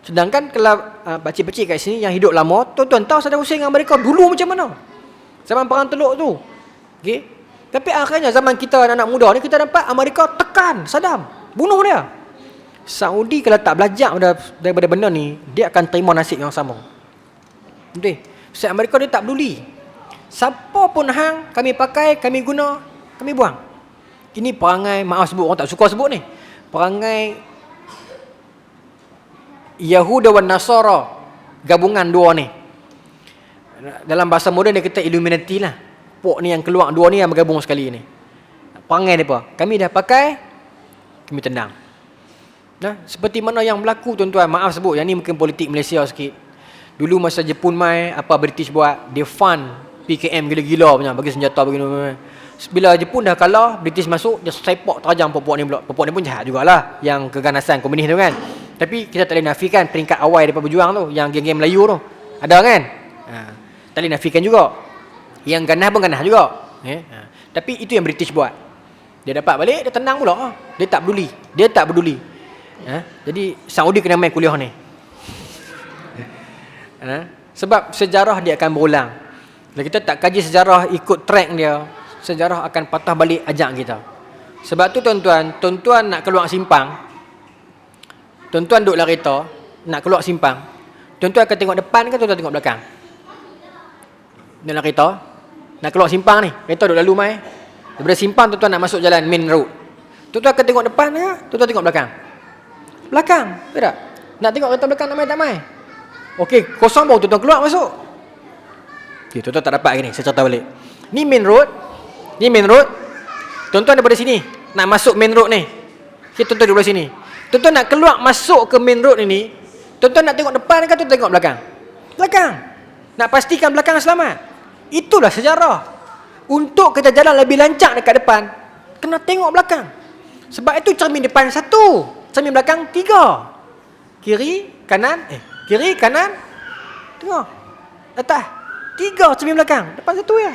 Sedangkan kalau pakcik-pakcik kat sini yang hidup lama, tuan-tuan tahu Saddam Hussein dengan mereka dulu macam mana. Zaman Perang Teluk tu. Okey. Tapi akhirnya zaman kita anak muda ni, kita nampak Amerika tekan Saddam, bunuh dia. Saudi kalau tak belajar daripada benda ni, dia akan terima nasib yang sama. Betul? Sebab Amerika dia tak peduli. Siapa pun hang, kami pakai, kami guna, kami buang. Ini perangai, maaf sebut, orang tak suka sebut ni. Perangai Yahuda dan Nasara, gabungan dua ni. Dalam bahasa moden dia kata Illuminati lah. Pok ni yang keluar, dua ni yang bergabung sekali ni. Perangai mereka. Kami dah pakai, kami tendang. Nah, seperti mana yang berlaku tuan-tuan, maaf sebut, yang ni mungkin politik Malaysia sikit. Dulu masa Jepun mai, apa British buat, dia fund PKM gila-gila punya, bagi senjata bagi. Bila Jepun dah kalah, British masuk, dia sepak terajang pokok ni pula. Pokok ni pun jahat jugalah, yang keganasan komunis tu kan. Tapi kita tak boleh nafikan peringkat awal daripada berjuang tu, yang geng-geng Melayu tu. Ada kan? Tak boleh nafikan juga. Yang ganas pun ganas juga. Tapi itu yang British buat. Dia dapat balik, dia tenang pula. Dia tak peduli. Dia tak peduli. Jadi Saudi kena main kuliah ni. Sebab sejarah dia akan berulang. Kalau kita tak kaji sejarah, ikut track dia, sejarah akan patah balik ajak kita. Sebab tu tuan-tuan nak keluar simpang, tuan-tuan duduk dalam kereta, nak keluar simpang, tuan-tuan akan tengok depan ke tuan-tuan tengok belakang? Dalam kereta, nak keluar simpang ni, kereta duduk lalu mai. Daripada simpang tuan-tuan nak masuk jalan main road, tuan-tuan akan tengok depan ke tuan-tuan tengok belakang? Belakang, betul tak? Nak tengok kereta belakang nak mai tak mai? Okey, kosong baru tuan-tuan keluar masuk. Okey, tuan-tuan tak dapat lagi ni, saya cerita balik. Ni main road. Ni main road. Tuan-tuan daripada sini nak masuk main road ni. Okey, tuan-tuan duduk belah sini. Tuan-tuan nak keluar masuk ke main road ini, tuan-tuan nak tengok depan ke tuan-tuan tengok belakang? Belakang. Nak pastikan belakang selamat. Itulah sejarah. Untuk kita jalan lebih lancar dekat depan, kena tengok belakang. Sebab itu cermin depan satu, cermin belakang tiga. Kiri, kanan, kiri, kanan, tengok. Atas, tiga cermin belakang, depan satu ya.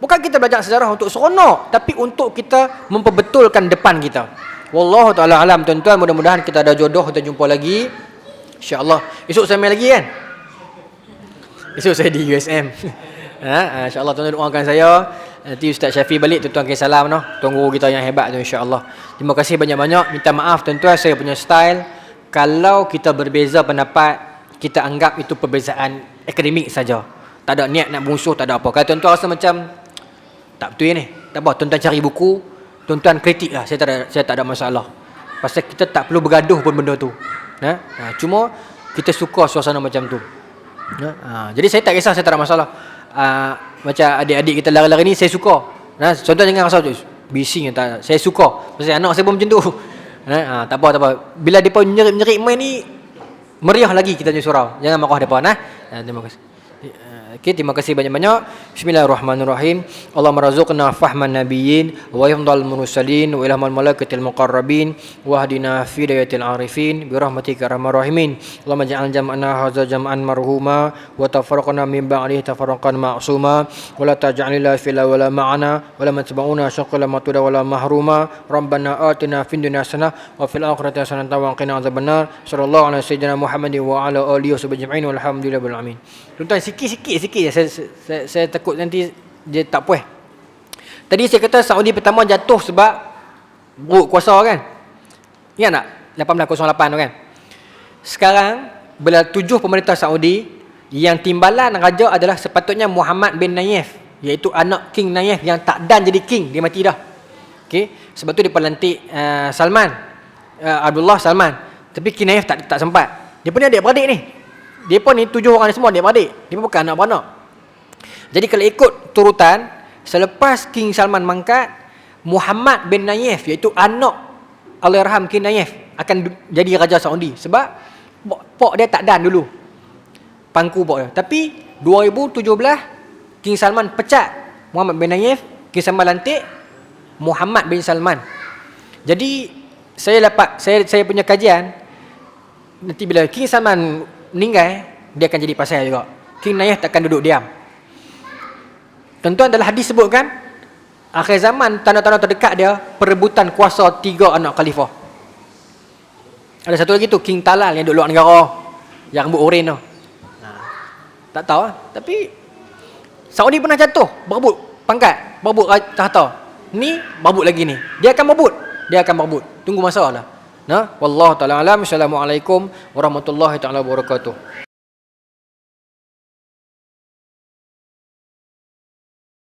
Bukan kita belajar sejarah untuk seronok, tapi untuk kita memperbetulkan depan kita. Wallahu ta'ala alam tuan-tuan, mudah-mudahan kita ada jodoh, kita jumpa lagi. InsyaAllah. Esok saya main lagi kan? Esok saya di USM. InsyaAllah tuan-tuan doakan saya. Nanti Ustaz Syafiq balik, tuan-tuan kisah salam noh. Tuan guru kita yang hebat tu insya-Allah. Terima kasih banyak-banyak. Minta maaf tuan-tuan, saya punya style. Kalau kita berbeza pendapat, kita anggap itu perbezaan akademik saja. Tak ada niat nak musuh, tak ada apa. Kalau tuan-tuan rasa macam tak betul ni, tak apa, tuan-tuan cari buku, tuan-tuan kritik lah. Saya tak ada masalah. Pasal kita tak perlu bergaduh pun benda tu. Cuma kita suka suasana macam tu. Jadi saya tak kisah, saya tak ada masalah. Macam adik-adik kita lari-lari ni, saya suka. Contoh jangan rasa bising, tak. Saya suka. Pasal anak saya pun macam tu. Tak apa. Bila depa nyerik-nyerik main ni, meriah lagi kita punya surau. Jangan marah depa terima kasih. Okay, terima kasih banyak-banyak. Bismillahirrahmanirrahim. Allahumma razuqna fahman nabiyyin wa yamdal mursalin wa ilhamal malaikatil muqarrabin wa hadina fi dayatil arifin bi rahmatika arhamar rahimin. Allahumma ja'al jam'ana hadza jam'an marhuma wa tafarraqna min ba'dihi tafarraqan ma'suma wa la taj'al lana fil wala ma'ana wa la matba'una syaqala matuda wa la mahruma. Rabbana atina fid dunya hasanah wa fil akhirati hasanah wa qina adzabannar. Sallallahu alaihi sayyidina Muhammadin wa ala alihi washabbihi ajma'in walhamdulillahil alamin. Tuan-tuan, sikit je. Saya takut nanti dia tak puas. Tadi saya kata Saudi pertama jatuh sebab buruk kuasa kan? Ingat tak? 1808 tu kan? Sekarang bila 7 pemerintah Saudi, yang timbalan raja adalah sepatutnya Muhammad bin Nayef, iaitu anak King Nayef yang tak dan jadi king, dia mati dah. Okey, sebab tu dia lantik Salman, Abdullah Salman. Tapi King Nayef tak sempat. Dia punya adik-beradik ni. Dia pun ni 7 orang ni semua adik-beradik. Dia pun bukan anak-beranak. Jadi kalau ikut turutan, selepas King Salman mangkat, Muhammad bin Nayef, iaitu anak Allahyarham King Nayef, akan jadi Raja Saudi. Sebab pok dia tak dan dulu, pangku pok dia. Tapi 2017 King Salman pecat Muhammad bin Nayef, King Salman lantik Muhammad bin Salman. Jadi saya punya kajian, nanti bila King Salman meninggal, dia akan jadi pasal juga. King Nayef takkan duduk diam. Tuan-tuan, dalam hadis sebutkan akhir zaman tanda-tanda terdekat dia perebutan kuasa 3 anak khalifah. Ada satu lagi tu King Talal yang duduk luar negara, yang rambut oren tu. Tak tahu lah. Tapi Saudi pernah jatuh berebut pangkat, berebut tahta. Ni berebut lagi ni. Dia akan berebut. Tunggu masa lah. Nah, wallahu taala alam. Assalamualaikum warahmatullahi taala wabarakatuh.